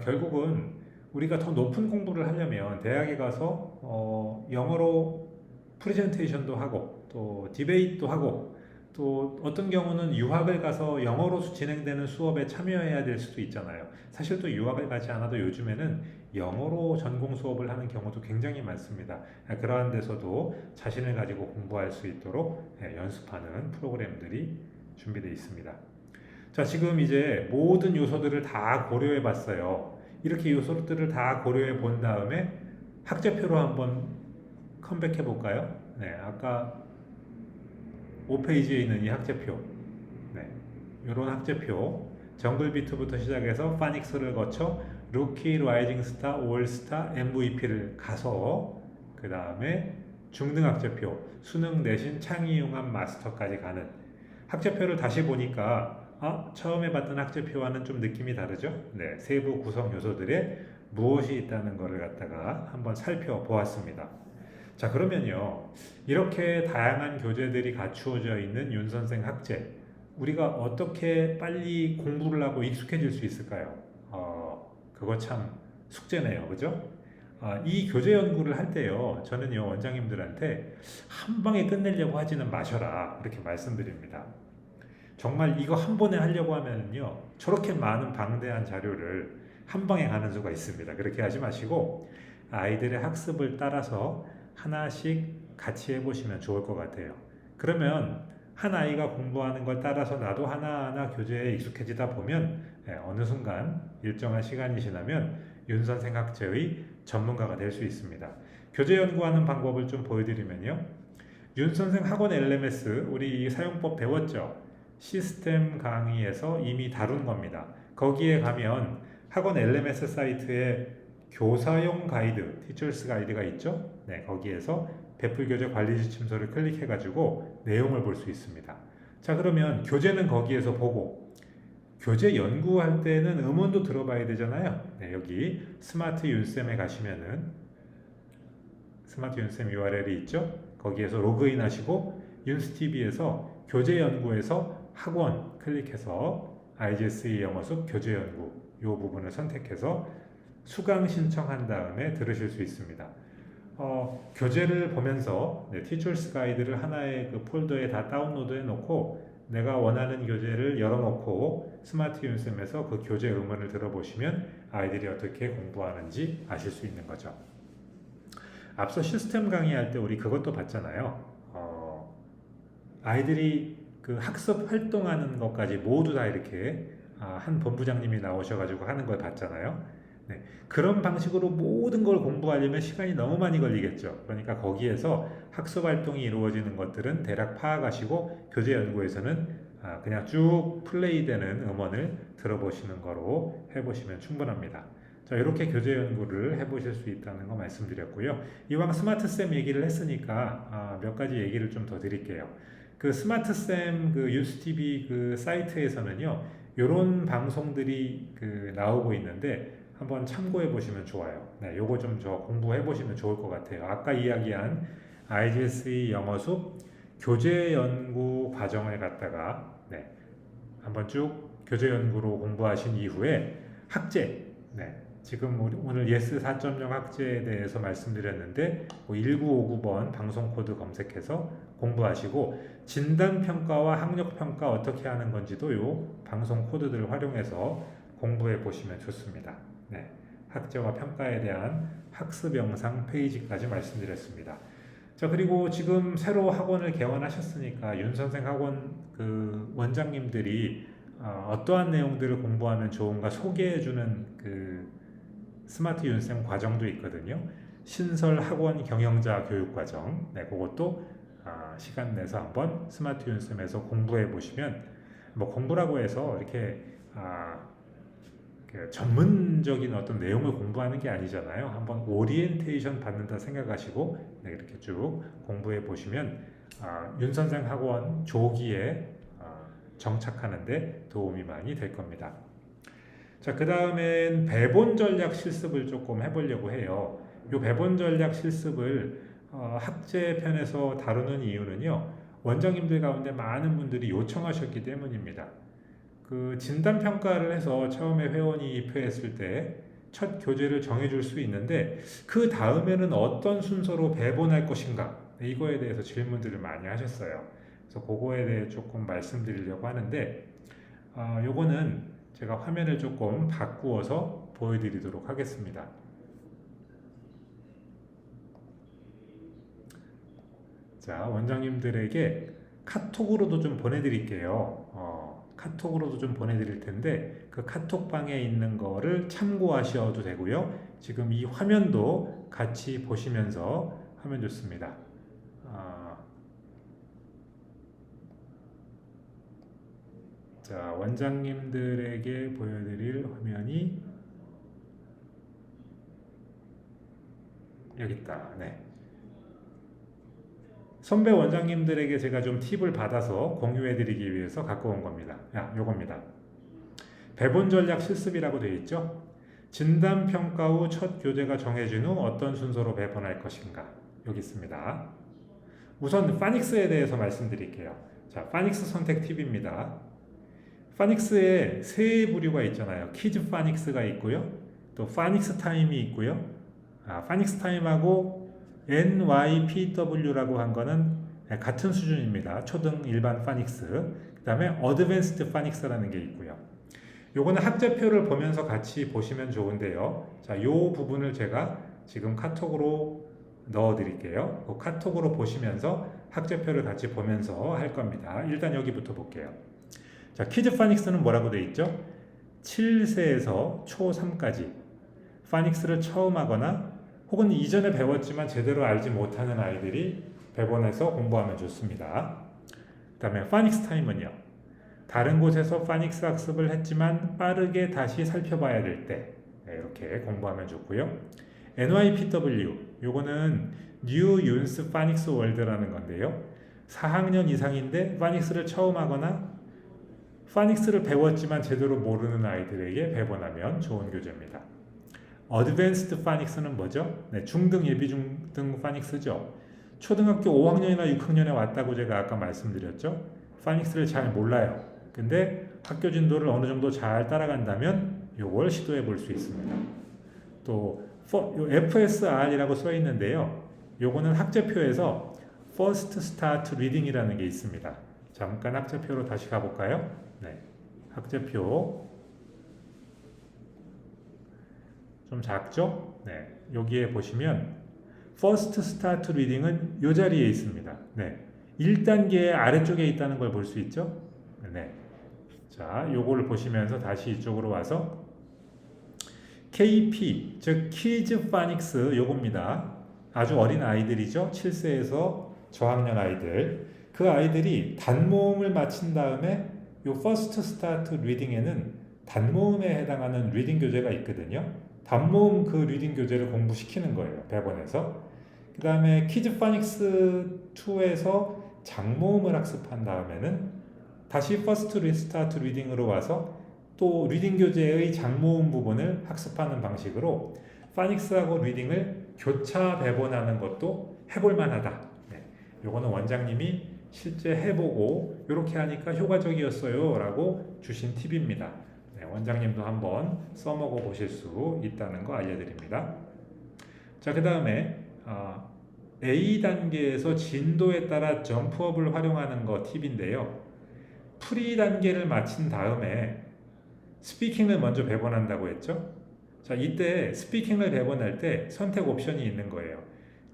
결국은 우리가 더 높은 공부를 하려면 대학에 가서 영어로 프레젠테이션도 하고 또 디베이트도 하고 또 어떤 경우는 유학을 가서 영어로 진행되는 수업에 참여해야 될 수도 있잖아요. 사실 또 유학을 가지 않아도 요즘에는 영어로 전공 수업을 하는 경우도 굉장히 많습니다. 그러한 데서도 자신을 가지고 공부할 수 있도록 연습하는 프로그램들이 준비되어 있습니다. 자, 지금 이제 모든 요소들을 다 고려해 봤어요. 이렇게 요소들을 다 고려해 본 다음에 학제표로 한번 컴백해 볼까요? 네, 아까 5페이지에 있는 이 학제표. 네, 이런 학제표. 정글 비트부터 시작해서 파닉스를 거쳐 루키, 라이징 스타, 올스타, MVP를 가서 그 다음에 중등 학제표, 수능 내신 창의융합 마스터까지 가는 학제표를 다시 보니까 처음에 봤던 학제표와는 좀 느낌이 다르죠? 네, 세부 구성 요소들에 무엇이 있다는 것을 갖다가 한번 살펴보았습니다. 자, 그러면요, 이렇게 다양한 교재들이 갖추어져 있는 윤선생 학제, 우리가 어떻게 빨리 공부를 하고 익숙해질 수 있을까요? 그거 참 숙제네요, 그죠? 이 교재 연구를 할 때요, 저는요, 원장님들한테 한 방에 끝내려고 하지는 마셔라, 이렇게 말씀드립니다. 정말 이거 한 번에 하려고 하면요, 저렇게 많은 방대한 자료를 한 방에 가는 수가 있습니다. 그렇게 하지 마시고, 아이들의 학습을 따라서 하나씩 같이 해보시면 좋을 것 같아요. 그러면 한 아이가 공부하는 걸 따라서 나도 하나하나 교재에 익숙해지다 보면 어느 순간 일정한 시간이 지나면 윤선생 학제의 전문가가 될 수 있습니다. 교재 연구하는 방법을 좀 보여드리면요. 윤선생 학원 LMS 우리 사용법 배웠죠? 시스템 강의에서 이미 다룬 겁니다. 거기에 가면 학원 LMS 사이트에 교사용 가이드, 티처스 가이드가 있죠? 네, 거기에서 배풀교재 관리 지침서를 클릭해가지고 내용을 볼 수 있습니다. 자, 그러면 교재는 거기에서 보고 교재 연구할 때는 음원도 들어봐야 되잖아요. 네, 여기 스마트 윤쌤에 가시면은 스마트 윤쌤 URL이 있죠? 거기에서 로그인 하시고 윤스TV에서 교재 연구에서 학원 클릭해서 IGSE 영어숲 교재 연구 이 부분을 선택해서 수강 신청한 다음에 들으실 수 있습니다. 교재를 보면서 티처스 가이드를 하나의 그 폴더에 다 다운로드 해놓고 내가 원하는 교재를 열어놓고 스마트 윤쌤에서 그 교재 음원을 들어보시면 아이들이 어떻게 공부하는지 아실 수 있는 거죠. 앞서 시스템 강의할 때 우리 그것도 봤잖아요. 아이들이 그 학습 활동하는 것까지 모두 다 이렇게 한 본부장님이 나오셔가지고 하는 걸 봤잖아요. 네, 그런 방식으로 모든 걸 공부하려면 시간이 너무 많이 걸리겠죠. 그러니까 거기에서 학습 활동이 이루어지는 것들은 대략 파악하시고 교재 연구에서는 그냥 쭉 플레이되는 음원을 들어보시는 거로 해보시면 충분합니다. 자, 이렇게 교재 연구를 해보실 수 있다는 거 말씀드렸고요. 이왕 스마트쌤 얘기를 했으니까 몇 가지 얘기를 좀 더 드릴게요. 그 스마트쌤 그 유스TV 그 사이트에서는요, 이런 방송들이 나오고 있는데 한번 참고해 보시면 좋아요. 네, 요거 좀 공부해 보시면 좋을 것 같아요. 아까 이야기한 IGSE 영어숲 교재 연구 과정을 갖다가 한번 쭉 교재 연구로 공부하신 이후에 학제, 지금 오늘 예스 4.0 학제에 대해서 말씀드렸는데 1959번 방송 코드 검색해서 공부하시고 진단평가와 학력평가 어떻게 하는 건지도 요 방송 코드들을 활용해서 공부해 보시면 좋습니다. 네, 학제와 평가에 대한 학습 영상 페이지까지 말씀드렸습니다. 자, 그리고 지금 새로 학원을 개원하셨으니까 윤선생 학원 그 원장님들이 어떠한 내용들을 공부하면 좋은가 소개해주는 그 스마트 윤쌤 과정도 있거든요. 신설 학원 경영자 교육 과정. 네, 그것도 시간 내서 한번 스마트 윤쌤에서 공부해 보시면 뭐 공부라고 해서 이렇게 그 전문적인 어떤 내용을 공부하는 게 아니잖아요. 한번 오리엔테이션 받는다 생각하시고 네, 이렇게 쭉 공부해 보시면 윤 선생 학원 조기에 정착하는데 도움이 많이 될 겁니다. 자, 그 다음엔 배분 전략 실습을 조금 해보려고 해요. 이 배분 전략 실습을 학제 편에서 다루는 이유는요, 원장님들 가운데 많은 분들이 요청하셨기 때문입니다. 그 진단 평가를 해서 처음에 회원이 입회했을 때 첫 교재를 정해줄 수 있는데 그 다음에는 어떤 순서로 배분할 것인가, 이거에 대해서 질문들을 많이 하셨어요. 그래서 그거에 대해 조금 말씀드리려고 하는데 요거는 제가 화면을 조금 바꾸어서 보여드리도록 하겠습니다. 자, 원장님들에게 카톡으로도 좀 보내드릴게요. 카톡으로도 좀 보내드릴 텐데 그 카톡방에 있는 거를 참고하셔도 되고요. 지금 이 화면도 같이 보시면서 하면 좋습니다. 자, 원장님들에게 보여드릴 화면이 여기 있다. 네. 선배 원장님들에게 제가 좀 팁을 받아서 공유해드리기 위해서 갖고 온 겁니다. 요겁니다. 배분 전략 실습이라고 되어 있죠. 진단 평가 후 첫 교재가 정해진 후 어떤 순서로 배분할 것인가. 여기 있습니다. 우선 파닉스에 대해서 말씀드릴게요. 자, 파닉스 선택 팁입니다. 파닉스에 세 부류가 있잖아요. 키즈 파닉스가 있고요. 또 파닉스 타임이 있고요. 파닉스 타임하고 NYPW라고 한 거는 같은 수준입니다. 초등 일반 파닉스. 그 다음에 어드밴스드 파닉스라는 게 있고요. 요거는 학제표를 보면서 같이 보시면 좋은데요. 자, 요 부분을 제가 지금 카톡으로 넣어 드릴게요. 그 카톡으로 보시면서 학제표를 같이 보면서 할 겁니다. 일단 여기부터 볼게요. 자, 키즈 파닉스는 뭐라고 되어 있죠? 7세에서 초3까지 파닉스를 처음 하거나 혹은 이전에 배웠지만 제대로 알지 못하는 아이들이 배분해서 공부하면 좋습니다. 그 다음에 파닉스 타임은요. 다른 곳에서 파닉스 학습을 했지만 빠르게 다시 살펴봐야 될 때 이렇게 공부하면 좋고요. NYPW, 요거는 New Yun's Phonics World라는 건데요. 4학년 이상인데 파닉스를 처음 하거나 파닉스를 배웠지만 제대로 모르는 아이들에게 배분하면 좋은 교재입니다. 어드밴스드 파닉스는 뭐죠? 네, 중등, 예비 중등 파닉스죠. 초등학교 5학년이나 6학년에 왔다고 제가 아까 말씀드렸죠. 파닉스를 잘 몰라요. 근데 학교 진도를 어느 정도 잘 따라간다면 요걸 시도해 볼 수 있습니다. 또 FSR이라고 써 있는데요. 요거는 학제표에서 First Start Reading이라는 게 있습니다. 잠깐 학제표로 다시 가볼까요? 네, 학제표 좀 작죠? 네, 여기에 보시면 First Start Reading은 이 자리에 있습니다. 네, 1단계 아래쪽에 있다는 걸 볼 수 있죠? 네, 자, 요거를 보시면서 다시 이쪽으로 와서 KP, 즉 Kids Phonics 요겁니다. 아주 어린 아이들이죠. 7세에서 저학년 아이들. 그 아이들이 단모음을 마친 다음에 요 First Start Reading에는 단모음에 해당하는 리딩 교재가 있거든요. 단모음 그 리딩 교재를 공부시키는 거예요. 배번에서. 그 다음에 키즈 파닉스 2에서 장모음을 학습한 다음에는 다시 퍼스트 리스타트 리딩으로 와서 또 리딩 교재의 장모음 부분을 학습하는 방식으로 파닉스하고 리딩을 교차 배번하는 것도 해볼 만하다. 네. 요거는 원장님이 실제 해보고 이렇게 하니까 효과적이었어요 라고 주신 팁입니다. 네, 원장님도 한번 써먹어 보실 수 있다는 거 알려드립니다. 자, 그 다음에 A 단계에서 진도에 따라 점프업을 활용하는 거 팁인데요. 프리 단계를 마친 다음에 스피킹을 먼저 배번한다고 했죠. 자, 이때 스피킹을 배번할 때 선택 옵션이 있는 거예요.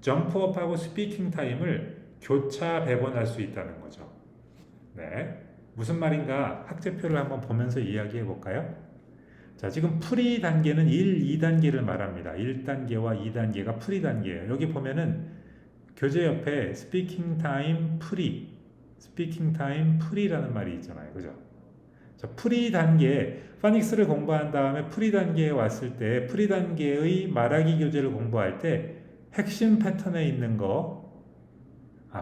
점프업하고 스피킹 타임을 교차 배번할 수 있다는 거죠. 네, 무슨 말인가 학제표를 한번 보면서 이야기해 볼까요? 자, 지금 프리 단계는 1, 2단계를 말합니다. 1단계와 2단계가 프리 단계예요. 여기 보면은 교재 옆에 speaking time free, speaking time free라는 말이 있잖아요. 그죠? 자, 프리 단계, 파닉스를 공부한 다음에 프리 단계에 왔을 때 프리 단계의 말하기 교재를 공부할 때 핵심 패턴에 있는 거,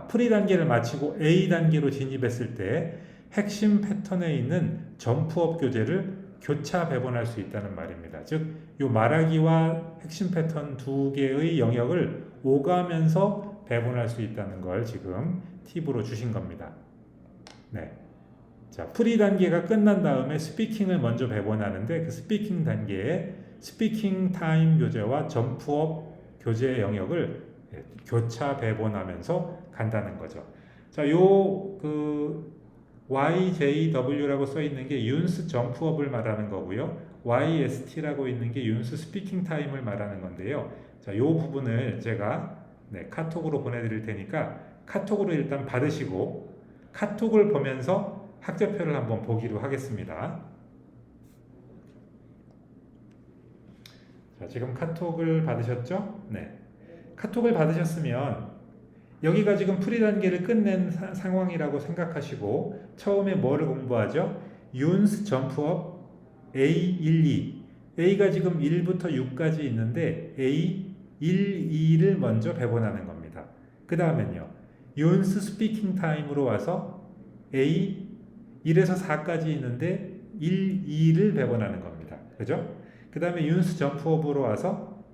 프리 단계를 마치고 A 단계로 진입했을 때 핵심 패턴에 있는 점프업 교재를 교차 배분할 수 있다는 말입니다. 즉, 이 말하기와 핵심 패턴 두 개의 영역을 오가면서 배분할 수 있다는 걸 지금 팁으로 주신 겁니다. 네. 자, 프리 단계가 끝난 다음에 스피킹을 먼저 배분하는데 그 스피킹 단계에 스피킹 타임 교재와 점프업 교재의 영역을 교차 배분하면서 간다는 거죠. 자, YJW라고 써 있는 게 윤스 점프업을 말하는 거고요. YST라고 있는 게 윤스 스피킹 타임을 말하는 건데요. 자, 요 부분을 제가 카톡으로 보내드릴 테니까 카톡으로 일단 받으시고 카톡을 보면서 학자표를 한번 보기로 하겠습니다. 자, 지금 카톡을 받으셨죠? 네. 카톡을 받으셨으면 여기가 지금 프리 단계를 끝낸 상황이라고 생각하시고 처음에 뭐를 공부하죠? 윤스 점프업 A12. A가 지금 1부터 6까지 있는데 A12를 먼저 배분하는 겁니다. 그 다음엔요. 윤스 스피킹 타임으로 와서 A1에서 4까지 있는데 1, 2를 배분하는 겁니다. 그죠? 그 다음에 윤스 점프업으로 와서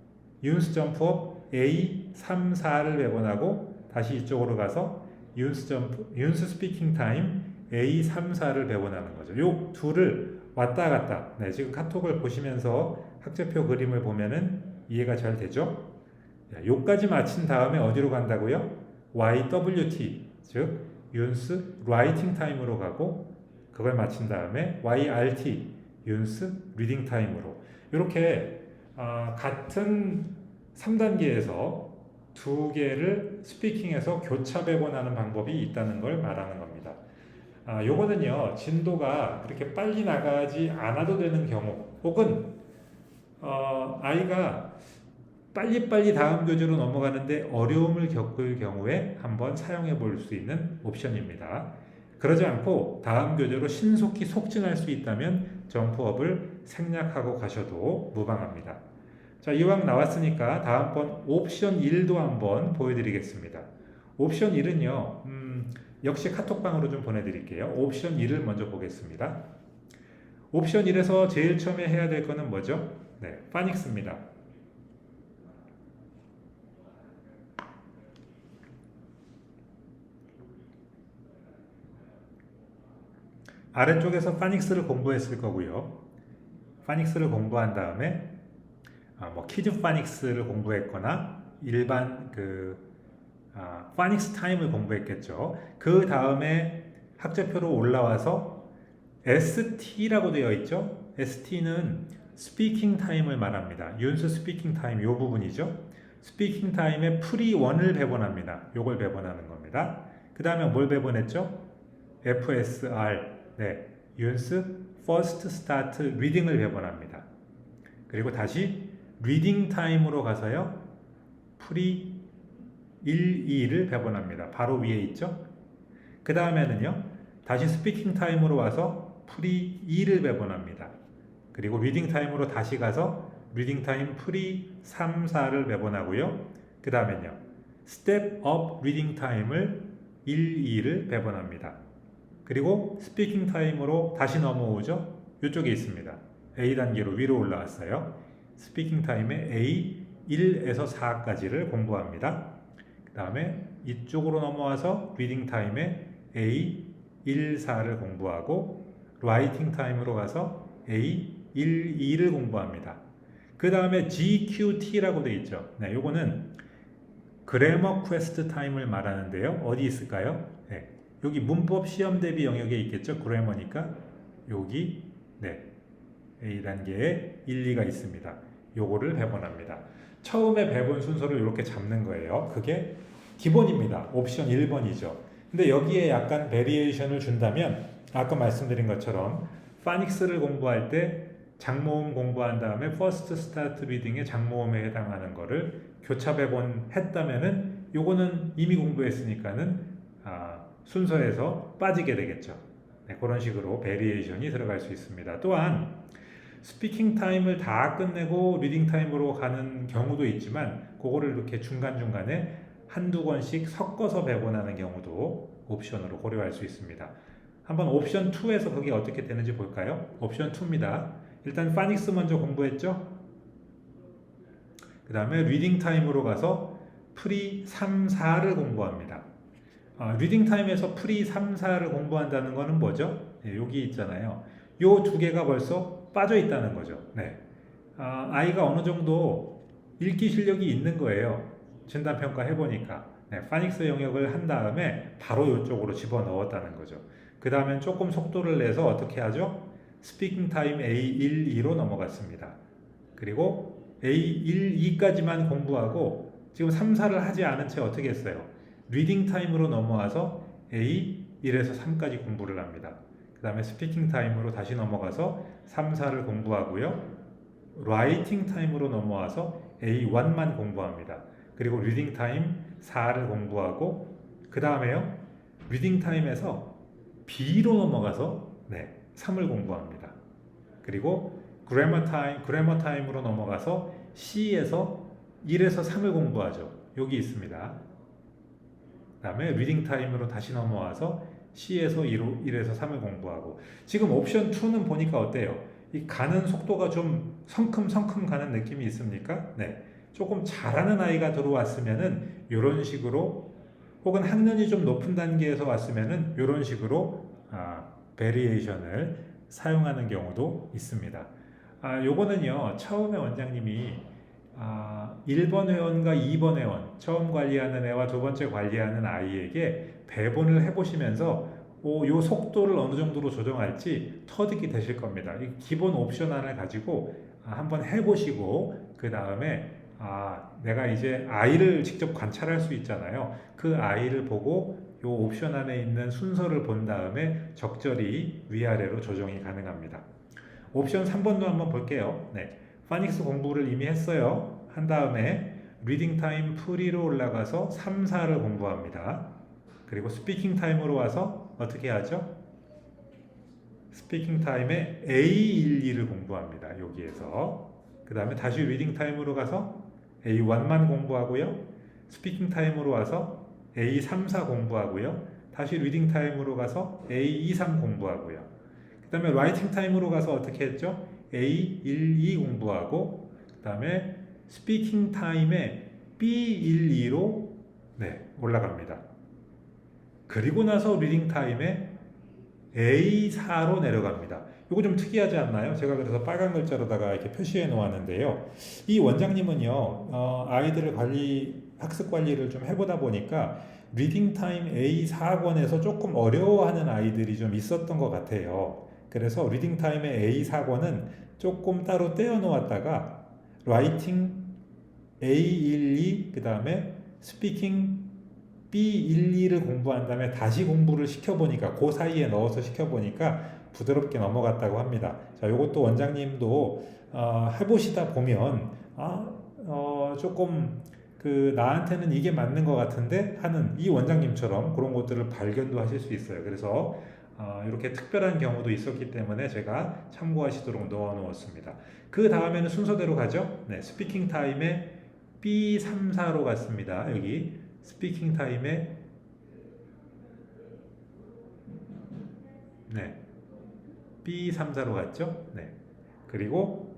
윤스 점프업 A 3, 4를 배분하고 다시 이쪽으로 가서 윤스 스피킹 타임 A 3, 4를 배분하는 거죠. 요 둘을 왔다 갔다. 네, 지금 카톡을 보시면서 학자표 그림을 보면은 이해가 잘 되죠? 요까지 마친 다음에 어디로 간다고요? YWT, 즉 윤스 라이팅 타임으로 가고 그걸 마친 다음에 YRT, 윤스 리딩 타임으로 이렇게 같은 3단계에서 두 개를 스피킹에서 교차 배분하는 방법이 있다는 걸 말하는 겁니다. 요거는요, 진도가 그렇게 빨리 나가지 않아도 되는 경우, 혹은 아이가 빨리빨리 다음 교재로 넘어가는데 어려움을 겪을 경우에 한번 사용해 볼 수 있는 옵션입니다. 그러지 않고 다음 교재로 신속히 속진할 수 있다면 점프업을 생략하고 가셔도 무방합니다. 자, 이왕 나왔으니까 다음번 옵션 1도 한번 보여드리겠습니다. 옵션 1은요, 역시 카톡방으로 좀 보내드릴게요. 옵션 1을 먼저 보겠습니다. 옵션 1에서 제일 처음에 해야 될 거는 뭐죠? 네, 파닉스입니다. 아래쪽에서 파닉스를 공부했을 거고요. 파닉스를 공부한 다음에 키즈 파닉스를 공부했거나 일반 파닉스 타임을 공부했겠죠. 그 다음에 학자표로 올라와서 ST라고 되어 있죠. ST는 스피킹 타임을 말합니다. 윤수 스피킹 타임 요 부분이죠. 스피킹 타임에 프리 1을 배분합니다. 요걸 배분하는 겁니다. 그 다음에 뭘 배분했죠? FSR, 네, 윤수 First Start Reading을 배분합니다. 그리고 다시 리딩 타임으로 가서요. 프리 1, 2를 배분합니다. 바로 위에 있죠. 그 다음에는요. 다시 스피킹 타임으로 와서 프리 2를 배분합니다. 그리고 리딩 타임으로 다시 가서 리딩 타임 프리 3, 4를 배분하고요. 그 다음에는요. 스텝 업 리딩 타임을 1, 2를 배분합니다. 그리고 스피킹 타임으로 다시 넘어오죠. 이쪽에 있습니다. A 단계로 위로 올라왔어요. 스피킹 타임에 A 1에서 4까지를 공부합니다. 그 다음에 이쪽으로 넘어와서 리딩 타임에 A 1, 4를 공부하고 라이팅 타임으로 가서 A 1, 2를 공부합니다. 그 다음에 GQT라고 되어 있죠. 네, 요거는 그래머 퀘스트 타임을 말하는데요. 어디 있을까요? 네, 여기 문법 시험 대비 영역에 있겠죠. 그래머니까 여기 네, A 단계에 1, 2가 있습니다. 요거를 배분합니다. 처음에 배분 순서를 이렇게 잡는 거예요. 그게 기본입니다. 옵션 1번이죠. 근데 여기에 약간 베리에이션을 준다면 아까 말씀드린 것처럼 파닉스를 공부할 때 장모음 공부한 다음에 First Start Reading의 장모음에 해당하는 거를 교차 배분했다면은 요거는 이미 공부했으니까는 순서에서 빠지게 되겠죠. 네, 그런 식으로 베리에이션이 들어갈 수 있습니다. 또한 스피킹 타임을 다 끝내고 리딩 타임으로 가는 경우도 있지만 그거를 이렇게 중간중간에 한두 권씩 섞어서 배분하는 경우도 옵션으로 고려할 수 있습니다. 한번 옵션 2에서 그게 어떻게 되는지 볼까요? 옵션 2입니다. 일단 파닉스 먼저 공부했죠? 그 다음에 리딩 타임으로 가서 프리 3, 4를 공부합니다. 리딩 타임에서 프리 3, 4를 공부한다는 거는 뭐죠? 네, 여기 있잖아요. 요 두 개가 벌써 빠져 있다는 거죠. 네. 아이가 어느 정도 읽기 실력이 있는 거예요. 진단평가 해보니까. 네, 파닉스 영역을 한 다음에 바로 이쪽으로 집어넣었다는 거죠. 그 다음엔 조금 속도를 내서 어떻게 하죠? 스피킹 타임 A1, 2로 넘어갔습니다. 그리고 A1, 2까지만 공부하고 지금 3, 4를 하지 않은 채 어떻게 했어요? 리딩 타임으로 넘어와서 A1에서 3까지 공부를 합니다. 그 다음에 스피킹 타임으로 다시 넘어가서 3, 4를 공부하고요. 라이팅 타임으로 넘어와서 A1만 공부합니다. 그리고 리딩 타임 4를 공부하고 그 다음에요. 리딩 타임에서 B로 넘어가서 3을 공부합니다. 그리고 그래머 타임으로 넘어가서 C에서 1에서 3을 공부하죠. 여기 있습니다. 그 다음에 리딩 타임으로 다시 넘어와서 C에서 1에서 3을 공부하고 지금 옵션 2는 보니까 어때요? 이 가는 속도가 좀 성큼성큼 가는 느낌이 있습니까? 네. 조금 잘하는 아이가 들어왔으면은 이런 식으로 혹은 학년이 좀 높은 단계에서 왔으면은 이런 식으로 베리에이션을 사용하는 경우도 있습니다. 요거는요 처음에 원장님이 1번 회원과 2번 회원 처음 관리하는 애와 두 번째 관리하는 아이에게 배분을 해보시면서 요 속도를 어느 정도로 조정할지 터득이 되실 겁니다. 이 기본 옵션 하나를 가지고 한번 해보시고 그 다음에 내가 이제 아이를 직접 관찰할 수 있잖아요. 그 아이를 보고 요 옵션 안에 있는 순서를 본 다음에 적절히 위아래로 조정이 가능합니다. 옵션 3번도 한번 볼게요. 네. 파닉스 공부를 이미 했어요. 한 다음에 리딩 타임 프리로 올라가서 3, 4를 공부합니다. 그리고 스피킹 타임으로 와서 어떻게 하죠? 스피킹 타임에 A1, 2를 공부합니다. 여기에서. 그 다음에 다시 리딩 타임으로 가서 A1만 공부하고요. 스피킹 타임으로 와서 A3, 4 공부하고요. 다시 리딩 타임으로 가서 A2, 3 공부하고요. 그 다음에 라이팅 타임으로 가서 어떻게 했죠? A1, 2 공부하고 그 다음에 스피킹 타임에 B1, 2로 올라갑니다. 그리고 나서 리딩 타임에 A4로 내려갑니다. 이거 좀 특이하지 않나요? 제가 그래서 빨간 글자로다가 이렇게 표시해 놓았는데요. 이 원장님은요, 아이들을 학습 관리를 좀 해보다 보니까 리딩 타임 A4권에서 조금 어려워하는 아이들이 좀 있었던 것 같아요. 그래서 리딩 타임의 A4권은 조금 따로 떼어 놓았다가 라이팅 A12, 그 다음에 스피킹 B12를 공부한 다음에 다시 공부를 시켜보니까 그 사이에 넣어서 시켜보니까 부드럽게 넘어갔다고 합니다. 자, 이것도 원장님도 해보시다 보면 조금 나한테는 이게 맞는 것 같은데 하는 이 원장님처럼 그런 것들을 발견도 하실 수 있어요. 그래서 이렇게 특별한 경우도 있었기 때문에 제가 참고하시도록 넣어 놓았습니다. 그 다음에는 순서대로 가죠. 네, 스피킹 타임에 B3, 4로 갔습니다. 여기 스피킹 타임에 B3, 4로 갔죠. 네. 그리고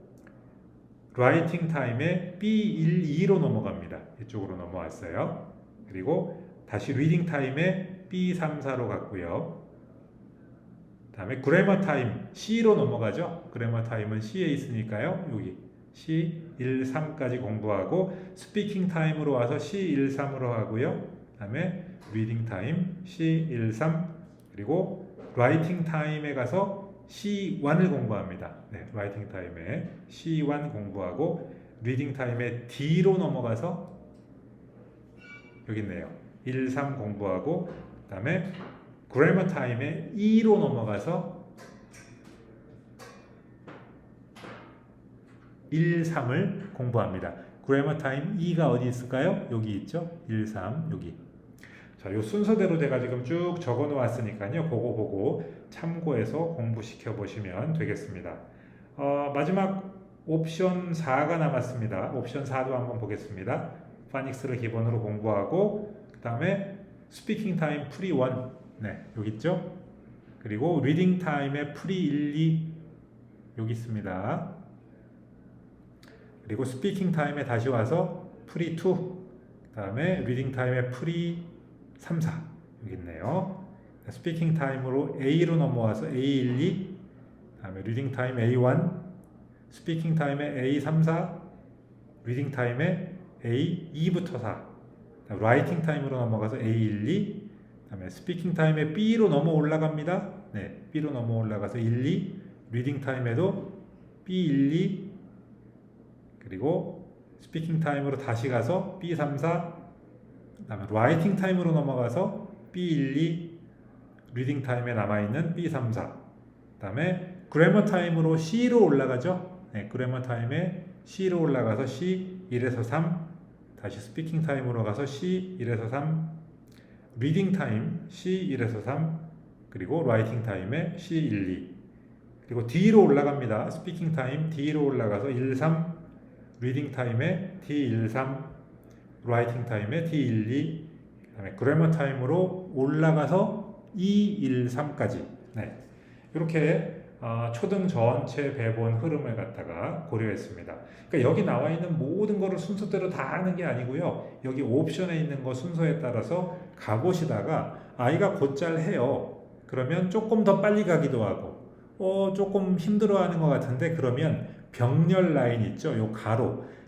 라이팅 타임에 B1, 2로 넘어갑니다. 이쪽으로 넘어왔어요. 그리고 다시 리딩 타임에 B3, 4로 갔고요. 다음에 그래머 타임 C로 넘어가죠. 그래머 타임은 C에 있으니까요. 여기 C1, 3까지 공부하고 스피킹 타임으로 와서 C1, 3으로 하고요. 다음에 리딩 타임 C1, 3 그리고 라이팅 타임에 가서 C1을 공부합니다. 네, 라이팅 타임에 C1 공부하고 리딩 타임에 D로 넘어가서 여기 있네요. 1, 3 공부하고 그 다음에 그래머 타임에 E로 넘어가서 1, 3을 공부합니다. 그래머 타임 2가 어디 있을까요? 여기 있죠? 1, 3 여기. 자, 요 순서대로 제가 지금 쭉 적어 놓았으니까요. 그거 보고 참고해서 공부시켜 보시면 되겠습니다. 마지막 옵션 4가 남았습니다. 옵션 4도 한번 보겠습니다. 파닉스를 기본으로 공부하고 그 다음에 스피킹 타임 프리 1 네, 여기 있죠? 그리고 리딩 타임의 프리 1, 2 여기 있습니다. 그리고 스피킹 타임에 다시 와서 프리 2 그 다음에 리딩 타임의 프리 3, 4 여기 있네요. 스피킹 타임으로 A로 넘어와서 A12 그 다음에 리딩 타임 A1 스피킹 타임에 A34 리딩 타임에 A2부터 4 라이팅 타임으로 넘어가서 A12 그 다음에 스피킹 타임에 B로 넘어 올라갑니다. 네, B로 넘어 올라가서 1, 2 리딩 타임에도 B12 그리고 스피킹 타임으로 다시 가서 B34 그 다음에 라이팅 타임으로 넘어가서 B12 리딩 타임에 남아있는 B34 그 다음에 그래머 타임으로 C로 올라가죠. 네, 그래머 타임에 C로 올라가서 C 1에서 3 다시 스피킹 타임으로 가서 C 1에서 3 리딩 타임 C 1에서 3 그리고 라이팅 타임에 C 1, 2 그리고 D로 올라갑니다. 스피킹 타임 D로 올라가서 1, 3 리딩 타임에 D 1, 3 라이팅 타임에 D 1, 2 그다음에 그래머 타임으로 올라가서 E 1, 3까지 네. 이렇게 초등 전체 배분 흐름을 갖다가 고려했습니다. 그러니까 여기 나와 있는 모든 거를 순서대로 다 하는 게 아니고요. 여기 옵션에 있는 거 순서에 따라서 가보시다가 아이가 곧잘 해요. 그러면 조금 더 빨리 가기도 하고 조금 힘들어하는 것 같은데 그러면 병렬 라인 있죠. 요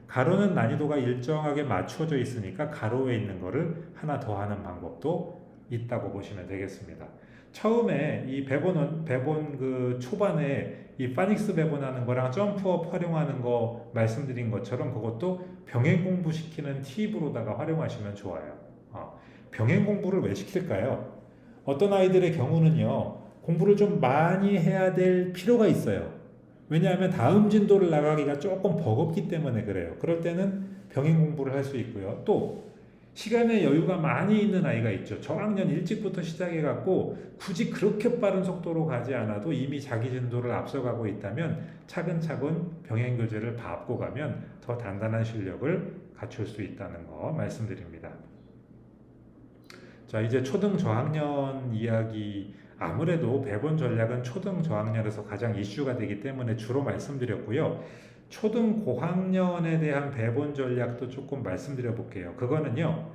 가로는 난이도가 일정하게 맞춰져 있으니까 가로에 있는 거를 하나 더 하는 방법도 있다고 보시면 되겠습니다. 처음에 이 배분 그 초반에 이 파닉스 배분하는 거랑 점프업 활용하는 거 말씀드린 것처럼 그것도 병행 공부 시키는 팁으로다가 활용하시면 좋아요. 병행 공부를 왜 시킬까요? 어떤 아이들의 경우는요, 공부를 좀 많이 해야 될 필요가 있어요. 왜냐하면 다음 진도를 나가기가 조금 버겁기 때문에 그래요. 그럴 때는 병행 공부를 할 수 있고요. 또 시간의 여유가 많이 있는 아이가 있죠. 저학년 일찍부터 시작해갖고 굳이 그렇게 빠른 속도로 가지 않아도 이미 자기 진도를 앞서가고 있다면 차근차근 병행 교재를 밟고 가면 더 단단한 실력을 갖출 수 있다는 거 말씀드립니다. 자, 이제 초등 저학년 이야기 아무래도 배분 전략은 초등 저학년에서 가장 이슈가 되기 때문에 주로 말씀드렸고요. 초등 고학년에 대한 배분 전략도 조금 말씀드려 볼게요. 그거는요,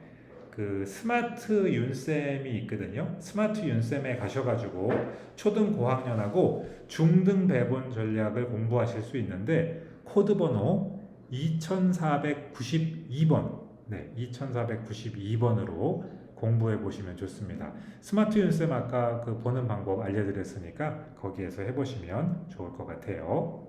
그 스마트 윤쌤이 있거든요. 스마트 윤쌤에 가셔가지고 초등 고학년하고 중등 배분 전략을 공부하실 수 있는데 코드 번호 2492번, 네, 2492번으로 공부해 보시면 좋습니다. 스마트 윤쌤 아까 그 보는 방법 알려드렸으니까 거기에서 해보시면 좋을 것 같아요.